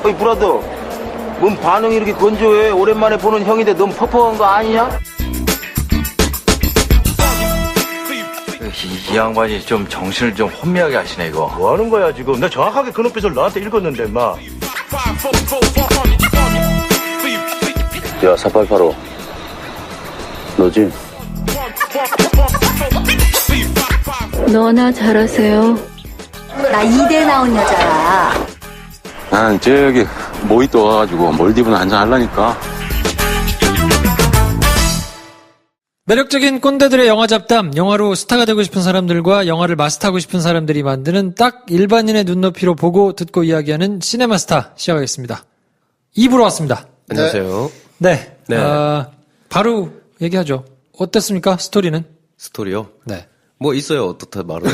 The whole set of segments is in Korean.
어이 브라더, 뭔 반응이 이렇게 건조해? 오랜만에 보는 형인데 너무 퍽퍽한 거 아니냐? 이 양반이 좀 정신을 좀 혼미하게 하시네 이거. 뭐 하는 거야 지금? 나 정확하게 그 눈빛을 너한테 읽었는데 마. 야 4885 너지? 너나 잘하세요. 나 이대 나온 여자야. 난 저기 모히또 와가지고 몰디브나 한잔 하려니까. 매력적인 꼰대들의 영화 잡담, 영화로 스타가 되고 싶은 사람들과 영화를 마스터하고 싶은 사람들이 만드는 딱 일반인의 눈높이로 보고 듣고 이야기하는 시네마스타 시작하겠습니다. 2부로 왔습니다. 안녕하세요. 네. 네. 바로 얘기하죠. 어땠습니까? 스토리는? 스토리요? 네. 뭐 있어요. 어떻다 말은.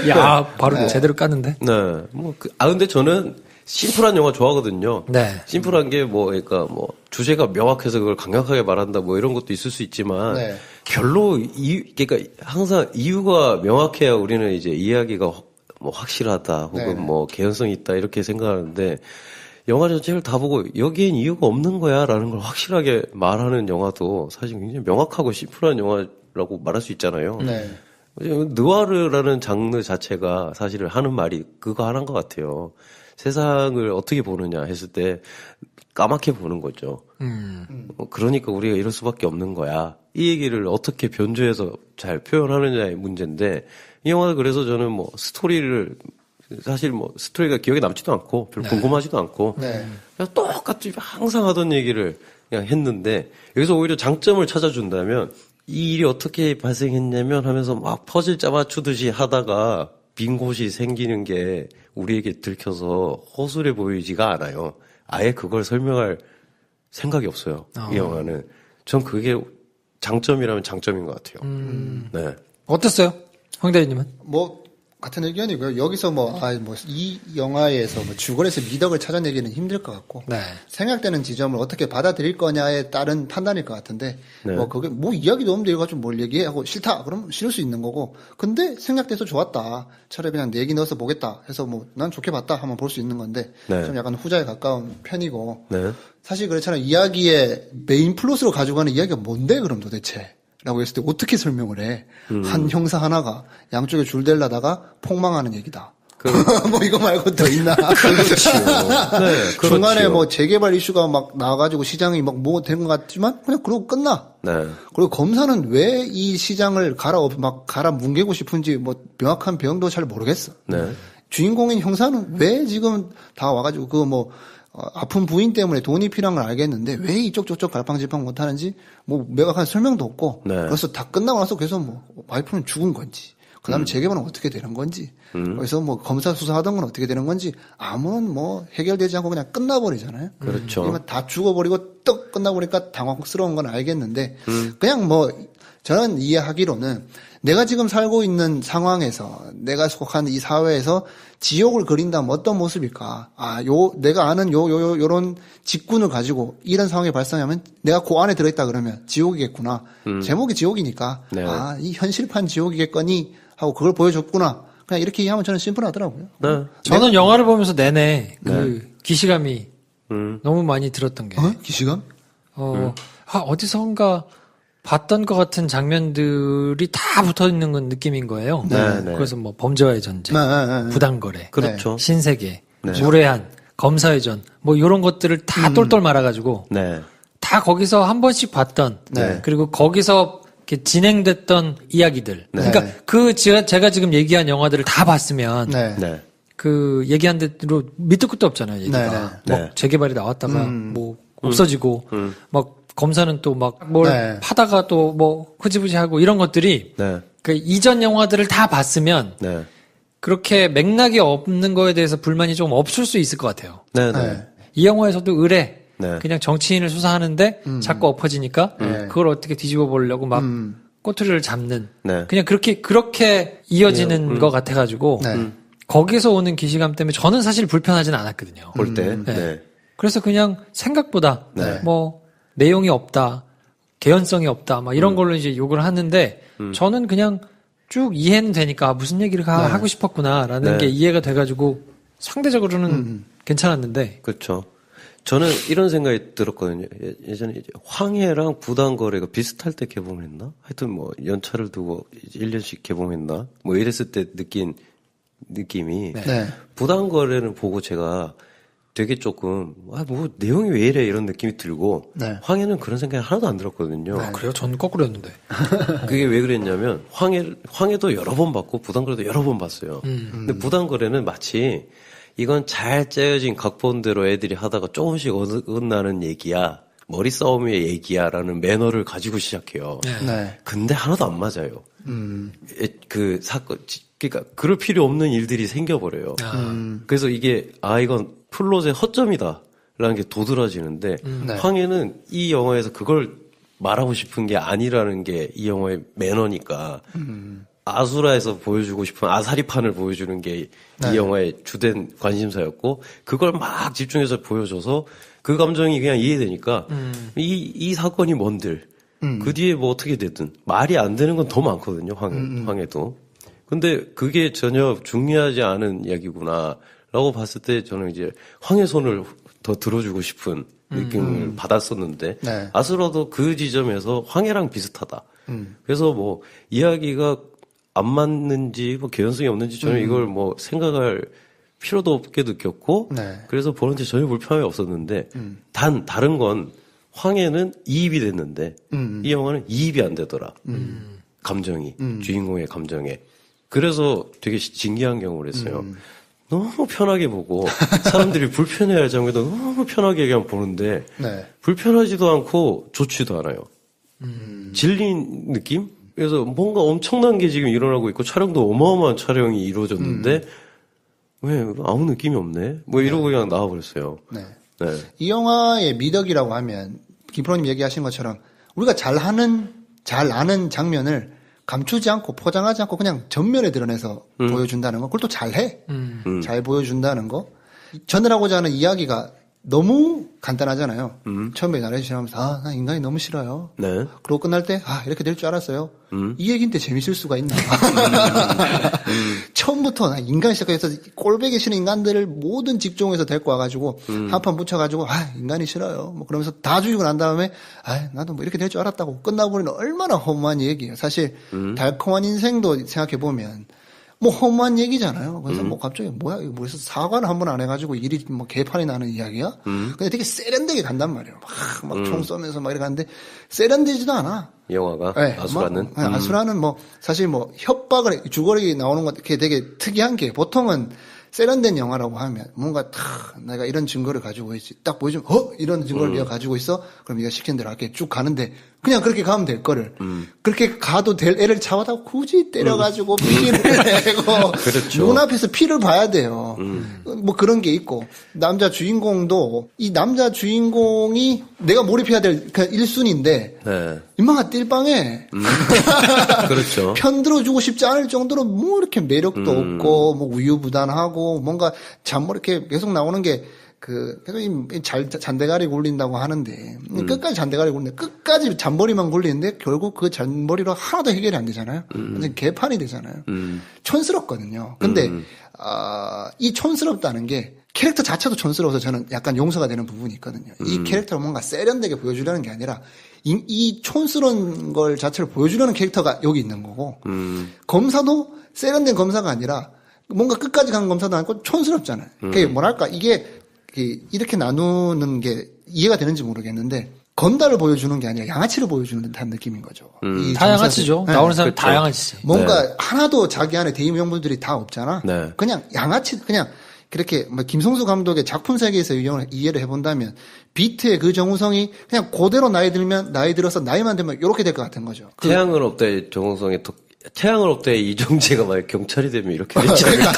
야, 바로 제대로 깠는데. 네. 근데 저는 심플한 영화 좋아하거든요. 네. 심플한 게 그러니까 주제가 명확해서 그걸 강력하게 말한다 이런 것도 있을 수 있지만 네. 별로 그러니까 항상 이유가 명확해야 우리는 이제 이야기가 확실하다 혹은 네. 개연성이 있다 이렇게 생각하는데 영화 전체를 다 보고 여기엔 이유가 없는 거야라는 걸 확실하게 말하는 영화도 사실 굉장히 명확하고 심플한 영화라고 말할 수 있잖아요. 네. 느와르라는 장르 자체가 사실 하는 말이 그거 하나인 것 같아요. 세상을 어떻게 보느냐 했을 때 까맣게 보는 거죠. 그러니까 우리가 이럴 수밖에 없는 거야. 이 얘기를 어떻게 변주해서 잘 표현하느냐의 문제인데 이 영화는 그래서 저는 스토리를 사실 스토리가 기억에 남지도 않고 별로 궁금하지도 않고 그냥 똑같이 항상 하던 얘기를 그냥 했는데 여기서 오히려 장점을 찾아준다면 이 일이 어떻게 발생했냐면 하면서 막 퍼즐 짜맞추듯이 하다가 빈 곳이 생기는 게 우리에게 들켜서 허술해 보이지가 않아요. 아예 그걸 설명할 생각이 없어요. 이 영화는. 전 그게 장점이라면 장점인 것 같아요. 네. 어땠어요? 황 대리님은? 같은 의견이고요. 여기서 이 영화에서 주거에서 미덕을 찾아내기는 힘들 것 같고, 네. 생각되는 지점을 어떻게 받아들일 거냐에 따른 판단일 것 같은데, 네. 그게 이야기도 없는데 이거 가지고 뭘 얘기하고 싫다. 그러면 싫을 수 있는 거고, 근데 생각돼서 좋았다. 차라리 그냥 내 얘기 넣어서 보겠다. 해서 난 좋게 봤다. 하면 볼 수 있는 건데, 네. 좀 약간 후자에 가까운 편이고, 네. 사실 그렇잖아요. 이야기의 메인 플롯으로 가져가는 이야기가 뭔데, 그럼 도대체? 라고 했을 때 어떻게 설명을 해? 한 형사 하나가 양쪽에 줄 댈라다가 폭망하는 얘기다. 이거 말고 더 있나? 그렇죠. 네, 그렇죠. 중간에 재개발 이슈가 막 나와가지고 시장이 된 것 같지만 그냥 그러고 끝나. 네. 그리고 검사는 왜 이 시장을 갈아 뭉개고 싶은지 명확한 배경도 잘 모르겠어. 네. 주인공인 형사는 왜 지금 다 와가지고 아픈 부인 때문에 돈이 필요한 걸 알겠는데 왜 이쪽 저쪽 갈팡질팡 못하는지 명확한 설명도 없고 네. 그래서 다 끝나고 나서 그래서 와이프는 죽은 건지 그다음에 재개발은 어떻게 되는 건지 그래서 검사 수사하던 건 어떻게 되는 건지 아무런 해결되지 않고 그냥 끝나버리잖아요. 그렇죠. 그러면 다 죽어버리고 떡 끝나버리니까 당황스러운 건 알겠는데 그냥 저는 이해하기로는 내가 지금 살고 있는 상황에서 내가 속한 이 사회에서 지옥을 그린다면 어떤 모습일까? 내가 아는 요런 직군을 가지고 이런 상황이 발생하면 내가 그 안에 들어있다 그러면 지옥이겠구나. 제목이 지옥이니까. 네. 이 현실판 지옥이겠거니 하고 그걸 보여줬구나. 그냥 이렇게 이해하면 저는 심플하더라고요. 네. 저는 영화를 보면서 내내 기시감이 너무 많이 들었던 게. 기시감? 어디선가 봤던 것 같은 장면들이 다 붙어 있는 건 느낌인 거예요. 네, 네. 그래서 범죄와의 전쟁, 부당거래, 그렇죠. 신세계, 네. 무례한, 검사회전, 이런 것들을 다 똘똘 말아가지고 네. 다 거기서 한 번씩 봤던, 그리고 거기서 이렇게 진행됐던 이야기들. 네. 그러니까 제가 지금 얘기한 영화들을 다 봤으면 네. 그 얘기한 대로 밑도 끝도 없잖아요. 얘기가 네. 재개발이 나왔다가 없어지고 검사는 또 뭘 파다가 또 흐지부지하고 이런 것들이 그 이전 영화들을 다 봤으면 그렇게 맥락이 없는 거에 대해서 불만이 좀 없을 수 있을 것 같아요. 이 영화에서도 그냥 정치인을 수사하는데 자꾸 엎어지니까 그걸 어떻게 뒤집어 보려고 막 꼬투리를 잡는 그냥 그렇게 이어지는 것 같아가지고 거기서 오는 기시감 때문에 저는 사실 불편하지는 않았거든요. 볼 때. 그래서 그냥 생각보다 내용이 없다, 개연성이 없다, 이런 걸로 이제 욕을 하는데 저는 그냥 쭉 이해는 되니까 무슨 얘기를 하고 싶었구나라는 게 이해가 돼가지고 상대적으로는 괜찮았는데. 그렇죠. 저는 이런 생각이 들었거든요. 예전에 이제 황해랑 부당거래가 비슷할 때 개봉했나? 하여튼 뭐 연차를 두고 이제 1년씩 개봉했나? 뭐 이랬을 때 느낀 느낌이 네. 부당거래는 보고 제가 되게 조금 뭐 내용이 왜 이래 이런 느낌이 들고 네. 황해는 그런 생각이 하나도 안 들었거든요. 아, 그래요? 전 거꾸로였는데. 그게 왜 그랬냐면 황해도 여러 번 봤고 부당거래도 여러 번 봤어요. 근데 부당거래는 마치 이건 잘 짜여진 각본대로 애들이 하다가 조금씩 어긋나는 얘기야. 머리 싸움의 얘기야라는 매너를 가지고 시작해요. 네. 근데 하나도 안 맞아요. 그 사건, 그러니까 그럴 필요 없는 일들이 생겨버려요. 그래서 이게 이건 플롯의 허점이다라는 게 도드라지는데 네. 황해는 이 영화에서 그걸 말하고 싶은 게 아니라는 게 이 영화의 매너니까 아수라에서 보여주고 싶은 아사리판을 보여주는 게 이 영화의 주된 관심사였고 그걸 막 집중해서 보여줘서 그 감정이 그냥 이해되니까 이 사건이 뭔들 그 뒤에 뭐 어떻게 되든 말이 안 되는 건 더 많거든요. 황해도. 근데 그게 전혀 중요하지 않은 이야기구나라고 봤을 때 저는 이제 황해 손을 더 들어주고 싶은 느낌을 받았었는데 네. 아수라도 그 지점에서 황해랑 비슷하다. 그래서 뭐 이야기가 안 맞는지 뭐 개연성이 없는지 저는 이걸 뭐 생각할 필요도 없게 느꼈고 네. 그래서 보는데 전혀 불편함이 없었는데 다른 건 황해는 이입이 됐는데 이 영화는 이입이 안 되더라. 감정이 주인공의 감정에. 그래서 되게 진기한 경험을 했어요. 너무 편하게 보고 사람들이 불편해할 장면도 너무 편하게 그냥 보는데 네. 불편하지도 않고 좋지도 않아요. 질린 느낌? 그래서 뭔가 엄청난 게 지금 일어나고 있고 촬영도 어마어마한 촬영이 이루어졌는데 왜 아무 느낌이 없네? 뭐 이러고 그냥 나와버렸어요. 네. 네. 이 영화의 미덕이라고 하면 김프로님 얘기하신 것처럼 우리가 잘 아는 장면을 감추지 않고 포장하지 않고 그냥 전면에 드러내서 보여준다는 거. 그걸 또 잘해. 잘 보여준다는 거. 전달하고자 하는 이야기가 너무 간단하잖아요. 처음에 나레이션 하면서 나 인간이 너무 싫어요. 네. 그러고 끝날 때 이렇게 될 줄 알았어요. 이 얘기인데 재밌을 수가 있나. 처음부터 나 인간 시작해서 꼴배기 싫은 인간들을 모든 직종에서 데리고 와가지고 한판 붙여가지고 인간이 싫어요. 뭐 그러면서 다 죽이고 난 다음에 나도 뭐 이렇게 될 줄 알았다고 끝나버리는 얼마나 허무한 얘기예요. 사실 달콤한 인생도 생각해보면 뭐 허무한 얘기잖아요. 그래서 뭐 갑자기 뭐야 이거 뭐해서 사과를 한 번 안 해가지고 일이 뭐 개판이 나는 이야기야? 근데 되게 세련되게 간단 말이에요. 막 총 쏘면서 막 이렇게 가는데 세련되지도 않아. 이 영화가 네, 아수라는 아수라는 뭐 사실 뭐 협박을 주거리 나오는 것 되게 특이한 게 보통은 세련된 영화라고 하면 뭔가 내가 이런 증거를 가지고 있지 딱 보여주면 이런 증거를 네가 가지고 있어 그럼 네가 시킨 대로 할게 쭉 가는데 그냥 그렇게 가면 될 거를 그렇게 가도 될 애를 잡아다 굳이 때려가지고 피를 내고 그렇죠. 눈앞에서 피를 봐야 돼요. 뭐 그런 게 있고 남자 주인공도 이 남자 주인공이 내가 몰입해야 될 그 1순위인데 네. 인마가 띨빵해. 그렇죠. 편들어주고 싶지 않을 정도로 뭐 이렇게 매력도 없고 뭐 우유부단하고 뭔가 잠 이렇게 계속 나오는 게 계속 잔대가리 굴린다고 하는데 끝까지 잔대가리 굴리는데 끝까지 잔머리만 굴리는데 결국 그 잔머리로 하나도 해결이 안 되잖아요. 완전 개판이 되잖아요. 촌스럽거든요. 근데 이 촌스럽다는 게 캐릭터 자체도 촌스러워서 저는 약간 용서가 되는 부분이 있거든요. 이 캐릭터를 뭔가 세련되게 보여주려는 게 아니라 이 촌스러운 걸 자체를 보여주려는 캐릭터가 여기 있는 거고 검사도 세련된 검사가 아니라 뭔가 끝까지 간 검사도 아니고 촌스럽잖아요. 그게 뭐랄까 이게 이렇게 나누는 게 이해가 되는지 모르겠는데 건달을 보여주는 게 아니라 양아치를 보여주는 듯한 느낌인 거죠. 다 양아치죠. 네. 나오는 사람 다 양아치지. 뭔가 하나도 자기 안에 대의 명분들이 다 없잖아. 네. 그냥 양아치 그냥 그렇게 뭐 김성수 감독의 작품 세계에서 이해를 해본다면 비트의 그 정우성이 그냥 그대로 나이 들어서 나이만 들면 이렇게 될 것 같은 거죠. 태양은 없대 정우성의 태양은 없대 이정재가 만약 경찰이 되면 이렇게 되지 않을까?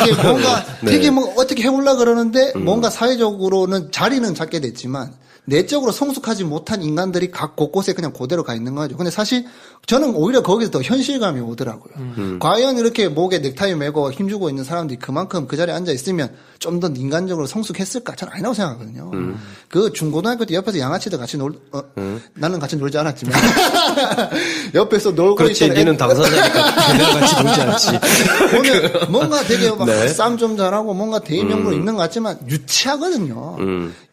이게 뭔가 되게 뭐 어떻게 해보려고 그러는데 뭔가 사회적으로는 자리는 잡게 됐지만 내적으로 성숙하지 못한 인간들이 각 곳곳에 그냥 그대로 가 있는 거죠. 근데 사실 저는 오히려 거기서 더 현실감이 오더라고요. 과연 이렇게 목에 넥타이 매고 힘주고 있는 사람들이 그만큼 그 자리에 앉아 있으면 좀 더 인간적으로 성숙했을까? 저는 아니라고 생각하거든요. 그 중고등학교 때 옆에서 양아치들 같이 나는 같이 놀지 않았지만 옆에서 놀고 그렇지, 있던 니는 당사자니까 내가 같이 놀지 않지. 보면 뭔가 되게 막 네. 싸움 좀 잘하고 뭔가 대인명으로 있는 것 같지만 유치하거든요.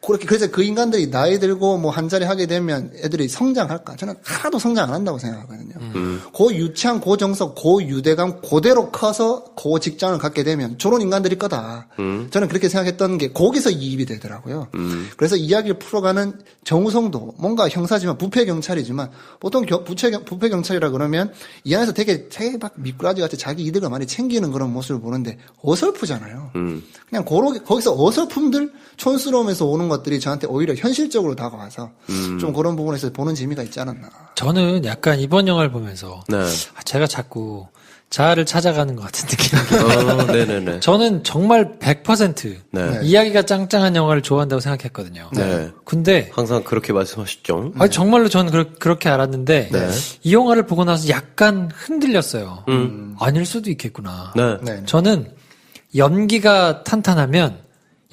그렇게 그래서 그 인간들이 나이 들고 뭐 한 자리 하게 되면 애들이 성장할까? 저는 하나도 성장 안 한다고 생각하거든요. 그 유치한 그 정석, 그 유대감 그대로 커서 그 직장을 갖게 되면 저런 인간들이 거다. 저는 그렇게 생각했던 게 거기서 이입이 되더라고요. 그래서 이야기를 풀어가는 정우성도 뭔가 형사지만 부패 경찰이지만 보통 부패 경찰이라 그러면 이 안에서 되게 막 미꾸라지 같이 자기 이득을 많이 챙기는 그런 모습을 보는데 어설프잖아요. 그냥 거기서 어설픔들 촌스러움에서 오는 것들이 저한테 오히려 현실적으로 다가와서 좀 그런 부분에서 보는 재미가 있지 않았나. 저는 약간 이번 영화를 보면서 네. 제가 자꾸 자아를 찾아가는 것 같은 느낌이 네네네. 저는 정말 100% 네. 이야기가 짱짱한 영화를 좋아한다고 생각했거든요. 네. 근데 항상 그렇게 말씀하셨죠. 아니, 정말로 저는 그렇게 알았는데 네. 이 영화를 보고 나서 약간 흔들렸어요. 아닐 수도 있겠구나. 네. 네. 저는 연기가 탄탄하면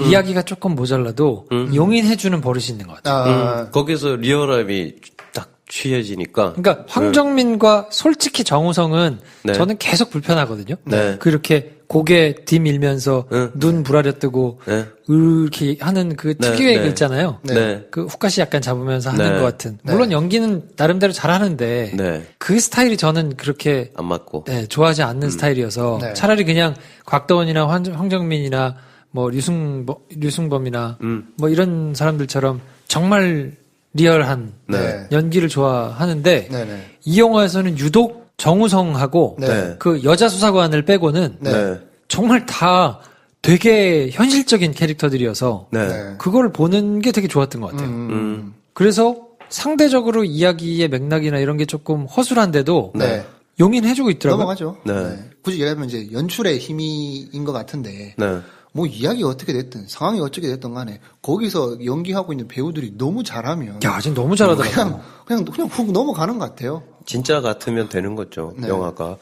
이야기가 조금 모자라도 용인해주는 버릇이 있는 것 같아요. 거기서 리얼함이 딱 취해지니까. 그러니까 황정민과 솔직히 정우성은 네. 저는 계속 불편하거든요. 네. 그렇게 고개 뒤밀면서 눈 부라려 뜨고 네. 이렇게 하는 그 네. 특유의 네. 그 있잖아요. 네. 그 후카시 약간 잡으면서 하는 네. 것 같은. 물론 연기는 나름대로 잘하는데 네. 그 스타일이 저는 그렇게 안 맞고. 네, 좋아하지 않는 스타일이어서 네. 차라리 그냥 곽도원이나 황정민이나 뭐 류승범이나 뭐 이런 사람들처럼 정말 리얼한 네. 연기를 좋아하는데 네네. 이 영화에서는 유독 정우성하고 네. 그 여자 수사관을 빼고는 네. 정말 다 되게 현실적인 캐릭터들이어서 네. 네. 그걸 보는 게 되게 좋았던 것 같아요. 그래서 상대적으로 이야기의 맥락이나 이런 게 조금 허술한데도 네. 용인해주고 있더라고요. 넘어가죠. 네. 굳이 얘기하면 이제 연출의 힘인 것 같은데. 네. 뭐 이야기가 어떻게 됐든 상황이 어떻게 됐든 간에 거기서 연기하고 있는 배우들이 너무 잘하면 야, 지금 너무 잘하더라고요. 그냥 훅 넘어가는 것 같아요. 진짜 같으면 되는 거죠. 네. 영화가.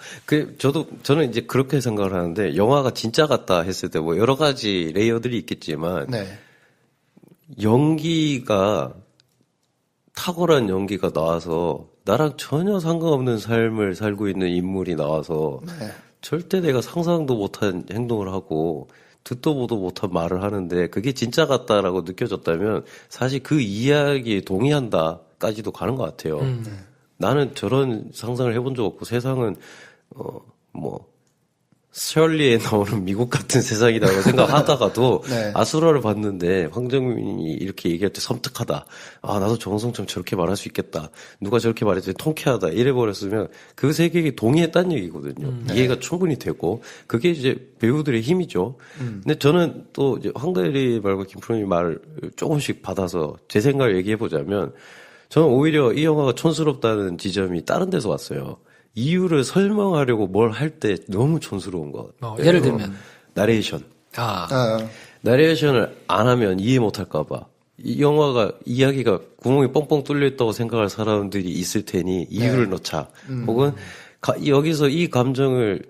저는 이제 그렇게 생각을 하는데 영화가 진짜 같다 했을 때 뭐 여러 가지 레이어들이 있겠지만 네. 연기가 탁월한 연기가 나와서 나랑 전혀 상관없는 삶을 살고 있는 인물이 나와서 네. 절대 내가 상상도 못한 행동을 하고 듣도 보도 못한 말을 하는데 그게 진짜 같다라고 느껴졌다면 사실 그 이야기에 동의한다까지도 가는 것 같아요. 나는 저런 상상을 해본 적 없고 세상은 셜리에 나오는 미국 같은 세상이라고 생각하다가도 네. 아수라를 봤는데 황정민이 이렇게 얘기할 때 섬뜩하다. 아 나도 정우성처럼 저렇게 말할 수 있겠다. 누가 저렇게 말했을 때 통쾌하다. 이래버렸으면 그 세계에 동의했다는 얘기거든요. 이해가 충분히 되고 그게 이제 배우들의 힘이죠. 근데 저는 또 이제 황대리 말과 김프로님 말을 조금씩 받아서 제 생각을 얘기해보자면 저는 오히려 이 영화가 촌스럽다는 지점이 다른 데서 왔어요. 이유를 설명하려고 뭘 할 때 너무 촌스러운 것 같아요. 예를 들면 나레이션. 나레이션을 안 하면 이해 못할까봐. 이 영화가 이야기가 구멍이 뻥뻥 뚫려 있다고 생각할 사람들이 있을 테니 이유를 넣자. 혹은 여기서 이 감정을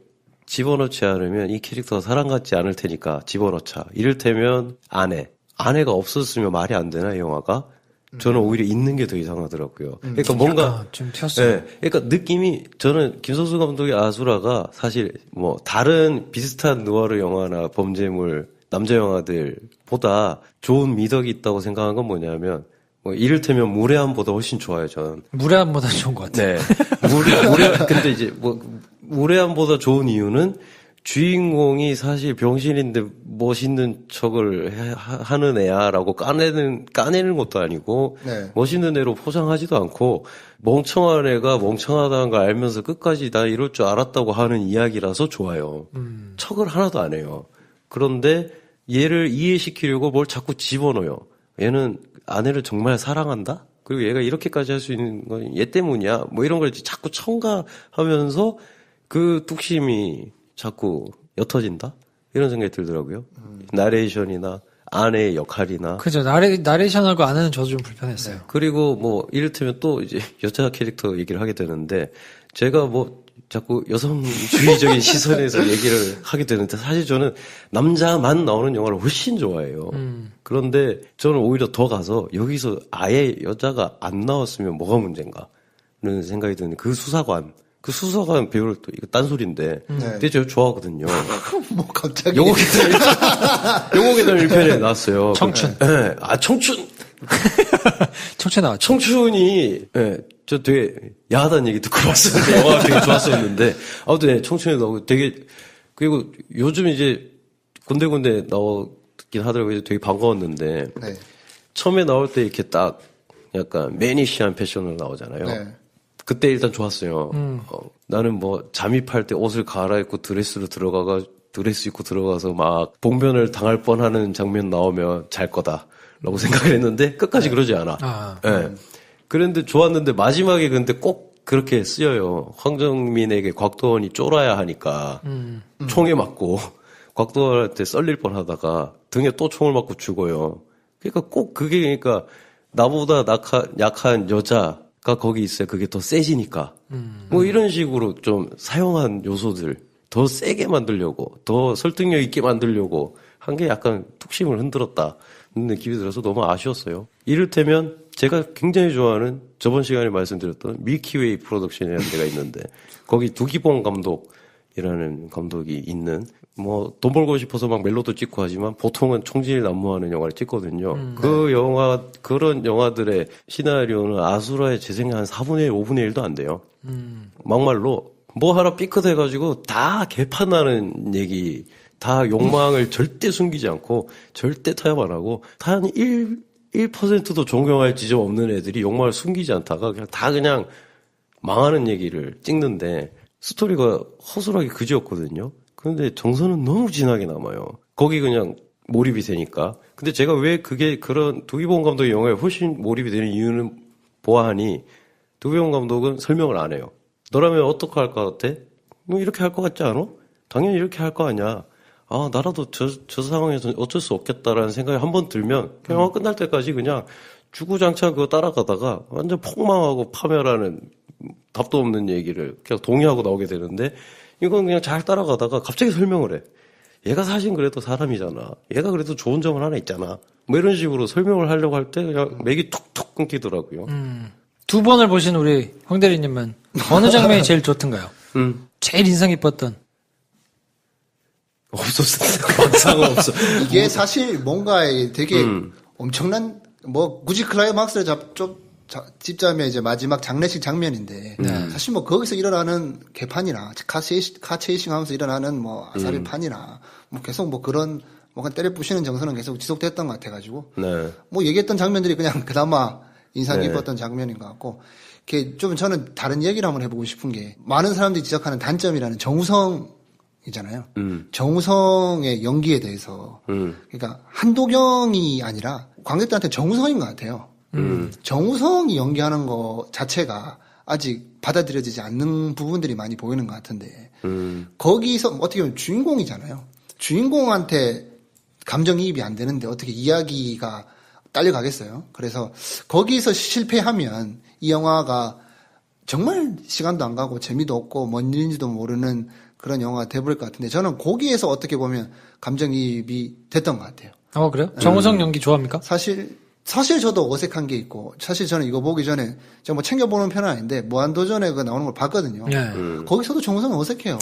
집어넣지 않으면 이 캐릭터가 사랑받지 않을 테니까 집어넣자. 이를테면 아내가 없었으면 말이 안 되나 이 영화가? 저는 오히려 있는 게 더 이상하더라고요. 그러니까 뭔가 좀 튀었어요. 네, 그러니까 느낌이 저는 김선수 감독의 아수라가 사실 뭐 다른 비슷한 누아르 영화나 범죄물 남자 영화들보다 좋은 미덕이 있다고 생각한 건 뭐냐면 뭐 이를테면 무례함보다 훨씬 좋아요. 저는 무례함보다 좋은 것 같아요. 네, 근데 이제 뭐 무례함보다 좋은 이유는 주인공이 사실 병신인데 멋있는 척을 하는 애야라고 까내는 것도 아니고 네. 멋있는 애로 포장하지도 않고 멍청한 애가 멍청하다는 걸 알면서 끝까지 나 이럴 줄 알았다고 하는 이야기라서 좋아요. 척을 하나도 안 해요. 그런데 얘를 이해시키려고 뭘 자꾸 집어넣어요. 얘는 아내를 정말 사랑한다? 그리고 얘가 이렇게까지 할 수 있는 건 얘 때문이야. 뭐 이런 걸 자꾸 첨가하면서 그 뚝심이 자꾸 옅어진다? 이런 생각이 들더라고요. 나레이션이나 아내의 역할이나. 그죠. 나레이션하고 아내는 저도 좀 불편했어요. 그리고 뭐, 이를테면 또 이제 여자 캐릭터 얘기를 하게 되는데, 제가 뭐, 자꾸 여성주의적인 시선에서 얘기를 하게 되는데, 사실 저는 남자만 나오는 영화를 훨씬 좋아해요. 그런데 저는 오히려 더 가서 여기서 아예 여자가 안 나왔으면 뭐가 문제인가라는 생각이 드는 그 수사관 배우를 또 이거 딴소리인데, 근데 제가 좋아하거든요. 뭐 갑자기 영웅의담 1편에 나왔어요. 청춘. 네. 청춘! 청춘 나왔죠. 청춘이, 저 되게 야하다는 얘기 듣고 봤었는데, 영화가 되게 좋았었는데, 아무튼 청춘에 나오고 되게, 그리고 요즘 이제 군데군데 나오긴 하더라고요. 되게 반가웠는데, 네. 처음에 나올 때 이렇게 딱 약간 매니시한 패션으로 나오잖아요. 네. 그때 일단 좋았어요. 나는 뭐 잠입할 때 옷을 갈아입고 드레스 입고 들어가서 막 봉변을 당할 뻔하는 장면 나오면 잘 거다라고 생각을 했는데 끝까지 그러지 않아. 네. 그런데 좋았는데 마지막에 근데 꼭 그렇게 쓰여요. 황정민에게 곽도원이 쫄아야 하니까 총에 맞고 곽도원한테 썰릴 뻔하다가 등에 또 총을 맞고 죽어요. 그러니까 꼭 그게 그러니까 나보다 약한 여자가 거기 있어야 그게 더 세지니까. 뭐 이런 식으로 좀 사용한 요소들 더 세게 만들려고 더 설득력 있게 만들려고 한 게 약간 툭심을 흔들었다. 느낌이 들어서 너무 아쉬웠어요. 이를테면 제가 굉장히 좋아하는 저번 시간에 말씀드렸던 밀키웨이 프로덕션이라는 데가 있는데 거기 두기봉 감독이라는 감독이 있는 뭐 돈 벌고 싶어서 막 멜로도 찍고 하지만 보통은 총질난무하는 영화를 찍거든요. 그런 영화들의 시나리오는 아수라의 제 생각 한 4분의 1, 5분의 1도 안 돼요. 막말로 뭐 하나 삐끗해가지고 다 개판나는 얘기, 다 욕망을 절대 숨기지 않고 절대 타협 안 하고 단 1%도 존경할 지점 없는 애들이 욕망을 숨기지 않다가 그냥 망하는 얘기를 찍는데 스토리가 허술하게 그지였거든요. 그런데 정서는 너무 진하게 남아요. 거기 그냥 몰입이 되니까. 근데 제가 왜 그런 두기봉 감독의 영화에 훨씬 몰입이 되는 이유는 보아하니 두기봉 감독은 설명을 안 해요. 너라면 어떻게 할 것 같아? 뭐 이렇게 할 것 같지 않아? 당연히 이렇게 할 거 아니야. 아, 나라도 저 상황에서 어쩔 수 없겠다라는 생각이 한번 들면 그냥 영화 끝날 때까지 그냥 주구장창 그거 따라가다가 완전 폭망하고 파멸하는 답도 없는 얘기를 그냥 동의하고 나오게 되는데 이건 그냥 잘 따라가다가 갑자기 설명을 해. 얘가 사실 그래도 사람이잖아. 얘가 그래도 좋은 점은 하나 있잖아. 뭐 이런 식으로 설명을 하려고 할 때 그냥 맥이 툭툭 끊기더라고요. 두 번을 보신 우리 황 대리님은 어느 장면이 제일 좋던가요? 제일 인상 깊었던. 없었어요. 막상 없어. 이게 사실 뭔가 되게 엄청난 뭐 굳이 클라이막스를 찝자면 이제 마지막 장례식 장면인데 사실 뭐 거기서 일어나는 개판이나 카체이싱 하면서 일어나는 뭐 아사리판이나 뭐 계속 뭐 그런 뭐 때려 부시는 정서는 계속 지속됐던 것 같아가지고 뭐 얘기했던 장면들이 그냥 그나마 인상 깊었던 장면인 것 같고 이렇게 좀 저는 다른 얘기를 한번 해보고 싶은 게 많은 사람들이 지적하는 단점이라는 정우성이잖아요. 정우성의 연기에 대해서 그러니까 한도경이 아니라 관객들한테 정우성인 것 같아요. 정우성이 연기하는 거 자체가 아직 받아들여지지 않는 부분들이 많이 보이는 것 같은데 거기서 어떻게 보면 주인공이잖아요. 주인공한테 감정이입이 안 되는데 어떻게 이야기가 딸려가겠어요. 그래서 거기서 실패하면 이 영화가 정말 시간도 안 가고 재미도 없고 뭔 일인지도 모르는 그런 영화가 돼버릴 것 같은데 저는 거기에서 어떻게 보면 감정이입이 됐던 것 같아요. 그래요? 정우성 연기 좋아합니까? 사실 저도 어색한 게 있고 사실 저는 이거 보기 전에 제가 뭐 챙겨보는 편은 아닌데 무한도전에 그 나오는 걸 봤거든요. 거기서도 정우성은 어색해요.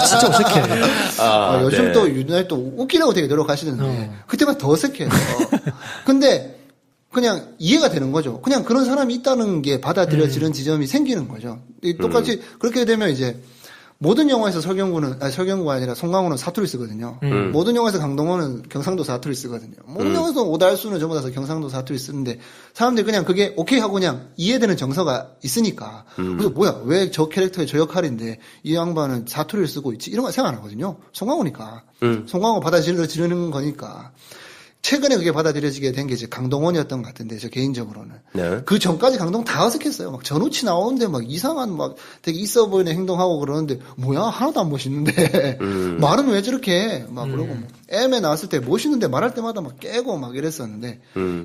진짜 어색해. 요즘 또 유난히 또 웃기려고 되게 노력하시는데 그때만 더 어색해요. 근데 그냥 이해가 되는 거죠. 그냥 그런 사람이 있다는 게 받아들여지는 지점이 생기는 거죠. 똑같이 그렇게 되면 이제 모든 영화에서 설경구가 아니라 송강호는 사투리 쓰거든요. 모든 영화에서 강동원은 경상도 사투리 쓰거든요. 모든 영화에서 오달수는 전부 다 경상도 사투리 쓰는데 사람들이 그냥 그게 오케이 하고 그냥 이해되는 정서가 있으니까. 그래서 뭐야, 왜 저 캐릭터의 저 역할인데 이 양반은 사투리를 쓰고 있지? 이런 거 생각 안 하거든요. 송강호니까. 송강호 받아들여지는 거니까. 최근에 그게 받아들여지게 된 게 이제 강동원이었던 것 같은데, 저 개인적으로는. 네. 그 전까지 강동원 다 어색했어요. 막 전우치 나오는데 막 이상한 막 되게 있어 보이는 행동하고 그러는데, 뭐야? 하나도 안 멋있는데. 말은 왜 저렇게 해? 막 그러고 뭐. M에 나왔을 때 멋있는데 말할 때마다 막 깨고 막 이랬었는데,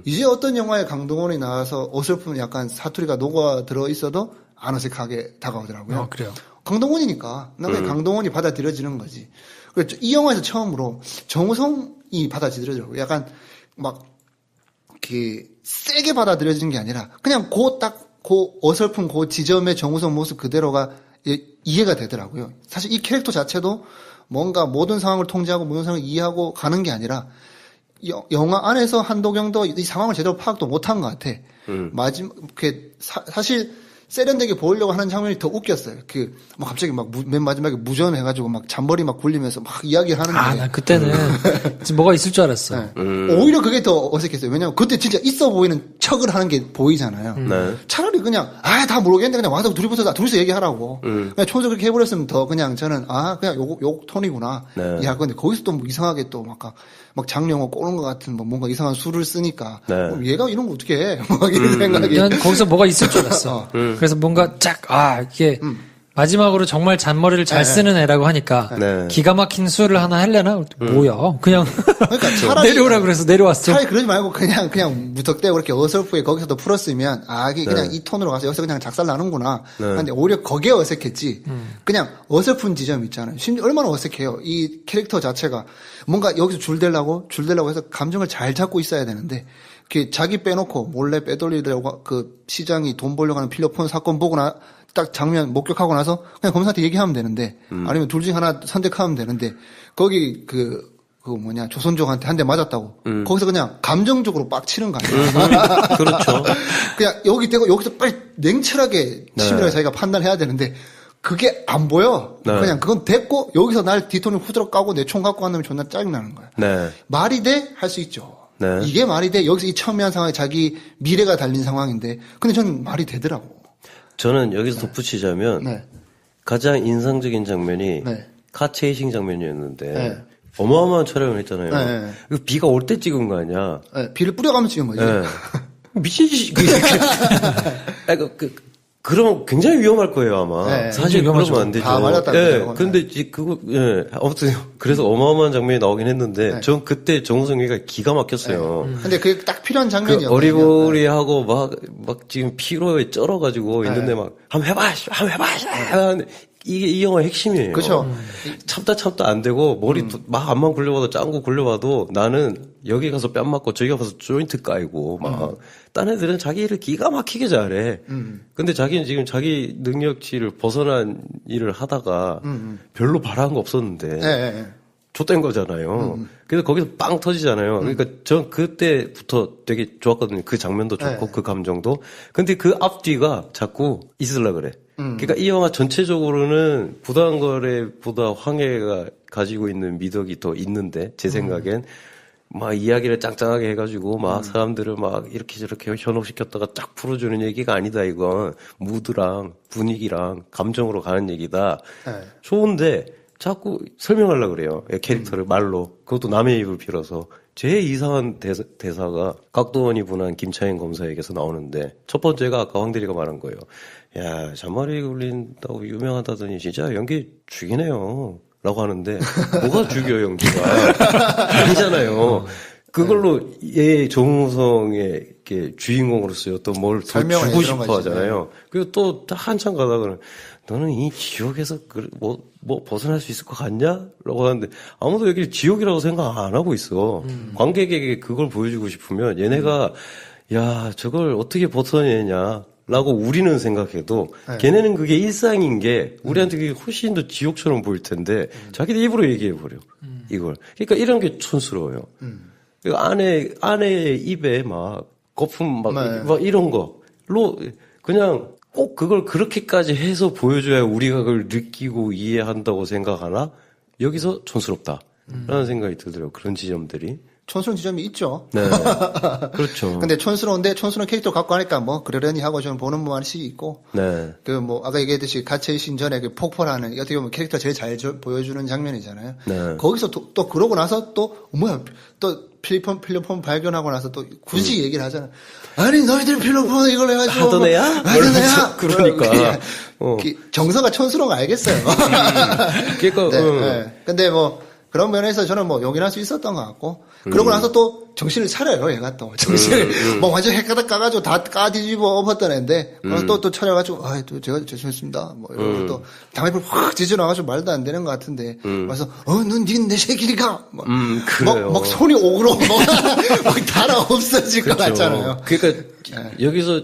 이제 어떤 영화에 강동원이 나와서 어설픈 약간 사투리가 녹아 들어 있어도 안 어색하게 다가오더라고요. 그래요. 강동원이니까. 난 그냥 강동원이 받아들여지는 거지. 그래서 이 영화에서 처음으로 정우성이 받아들여지더라고요. 약간 막 그 세게 받아들여지는 게 아니라 그냥 그 어설픈 그 지점의 정우성 모습 그대로가 이해가 되더라고요. 사실 이 캐릭터 자체도 뭔가 모든 상황을 통제하고 모든 상황을 이해하고 가는 게 아니라 영화 안에서 한도경도 이 상황을 제대로 파악도 못한 것 같아. 사실 세련되게 보이려고 하는 장면이 더 웃겼어요. 막 갑자기 막 맨 마지막에 무전해가지고 막 잔머리 막 굴리면서 막 이야기를 하는데. 나 그때는 지금 뭐가 있을 줄 알았어. 네. 오히려 그게 더 어색했어요. 왜냐면 그때 진짜 있어 보이는 척을 하는 게 보이잖아요. 네. 차라리 그냥, 다 모르겠는데 그냥 와서 둘이서 얘기하라고. 그냥 초반에 그렇게 해버렸으면 더 그냥 저는, 그냥 욕 톤이구나. 네. 이해할 건데 거기서 또 뭐 이상하게 또 막 장룡호 꼬는 것 같은 뭔가 이상한 수를 쓰니까. 네. 얘가 이런 거 어떻게 해? 막 이런 생각이. 난 거기서 뭐가 있을 줄 알았어. 그래서 뭔가 이게 마지막으로 정말 잔머리를 잘 쓰는 애라고 하니까 네. 기가 막힌 수를 하나 하려나? 뭐야? 그냥 그러니까 차라리 내려오라 그래서 내려왔어. 차라리 그러지 말고 그냥 무턱대고 그렇게 어설프게 거기서도 풀었으면 이게 그냥 이 톤으로 가서 여기서 그냥 작살 나는구나. 근데 오히려 거기에 어색했지. 그냥 어설픈 지점 있잖아요. 심지어 얼마나 어색해요. 이 캐릭터 자체가 뭔가 여기서 줄대려고 해서 감정을 잘 잡고 있어야 되는데 자기 빼놓고 몰래 빼돌리려고 그 시장이 돈 벌려고 하는 필로폰 사건 보고 딱 장면 목격하고 나서 그냥 검사한테 얘기하면 되는데 아니면 둘 중에 하나 선택하면 되는데 거기 조선족한테 한 대 맞았다고 거기서 그냥 감정적으로 빡치는 거 아니야? 그렇죠. 그냥 여기서 빨리 냉철하게 치밀하게 자기가 판단해야 되는데 그게 안 보여. 네. 그냥 그건 됐고 여기서 날 뒤통을 후드럭 까고 내 총 갖고 간다면 존나 짜증나는 거야. 네. 말이 돼? 할 수 있죠. 네. 이게 말이 돼? 여기서 이 첨예한 상황에 자기 미래가 달린 상황인데 근데 저는 말이 되더라고. 저는 여기서 덧붙이자면 가장 인상적인 장면이 카 체이싱 장면이었는데 어마어마한 촬영을 했잖아요. 비가 올 때 찍은 거 아니야? 비를 뿌려가면 찍은 거지. 미친 짓이. 그럼 굉장히 위험할 거예요, 아마. 사실 그러면 안 되죠. 다 맞았다는 근데 아무튼 그래서 어마어마한 장면이 나오긴 했는데 전 그때 정우성이가 기가 막혔어요. 근데 그게 딱 필요한 장면이었거든요. 어리버리하고 막 지금 피로에 쩔어가지고 있는데 막 한번 해봐. 이게 이 영화의 핵심이에요. 그렇죠. 참다 안 되고 머리 막 앞만 굴려봐도 짱구 굴려봐도 나는 여기 가서 뺨 맞고 저기 가서 조인트 까이고 막 딴 애들은 자기 일을 기가 막히게 잘해. 근데 자기는 지금 자기 능력치를 벗어난 일을 하다가 별로 바라는 거 없었는데 좆된 거잖아요. 그래서 거기서 빵 터지잖아요. 그러니까 전 그때부터 되게 좋았거든요. 그 장면도 좋고 그 감정도. 근데 그 앞뒤가 자꾸 있으려 그래. 그러니까 이 영화 전체적으로는 부당거래보다 황해가 가지고 있는 미덕이 더 있는데 제 생각엔 막 이야기를 짱짱하게 해가지고 막 사람들을 막 이렇게 저렇게 현혹시켰다가 쫙 풀어주는 얘기가 아니다. 이건 무드랑 분위기랑 감정으로 가는 얘기다. 좋은데 자꾸 설명하려고 그래요. 캐릭터를 말로. 그것도 남의 입을 빌어서. 제일 이상한 대사가 각도원이 분한 김차인 검사에게서 나오는데 첫 번째가 아까 황대리가 말한 거예요. 야, 잔머리 굴린다고 유명하다더니 진짜 연기 죽이네요. 라고 하는데 뭐가 죽여 연기가 아니잖아요. 그걸로 정우성의 주인공으로서요 또 뭘 더 주고 싶어 하잖아요. 그리고 또 한참 가다가는 너는 이 지옥에서 뭐 벗어날 수 있을 것 같냐? 라고 하는데 아무도 여기를 지옥이라고 생각 안 하고 있어. 관객에게 그걸 보여주고 싶으면 얘네가 야 저걸 어떻게 벗어내냐 라고 우리는 생각해도 걔네는 그게 일상인 게 우리한테 그게 훨씬 더 지옥처럼 보일 텐데 자기들 입으로 얘기해버려 이걸. 그러니까 이런 게 촌스러워요. 아내의 입에 막 거품 막 이런 거로 그냥 꼭 그걸 그렇게까지 해서 보여줘야 우리가 그걸 느끼고 이해한다고 생각하나? 여기서 촌스럽다라는 생각이 들더라고요. 그런 지점들이. 촌스러운 지점이 있죠. 네. 그렇죠. 근데 촌스러운 캐릭터 갖고 하니까 그러려니 하고 저는 보는 맛이 있고. 네. 아까 얘기했듯이 가채이신 전에 폭발하는, 어떻게 보면 캐릭터 제일 잘 보여주는 장면이잖아요. 네. 거기서 또 그러고 나서 또 필름폰 발견하고 나서 또 굳이 얘기를 하잖아. 아니 너희들 필름폰 이걸 해가지고 하던 애야? 하던 애야? 그러니까. 정서가 촌스러운 거 알겠어요. 그러니까. 네. 근데 뭐 그런 면에서 저는 뭐 용인할 수 있었던 것 같고 그러고 나서 또 정신을 차려요. 얘가 또 정신을 뭐 완전 헷가닥 까가지고 다 까뒤집어 엎었던 애인데 또 차려가지고 또 제가 죄송했습니다. 뭐 이러고 또 당해불 확 지져나가지고 말도 안 되는 것 같은데 와서 넌 내 새끼니까 막 손이 오그러 막 달아 없어질 것 같잖아요. 그러니까 여기서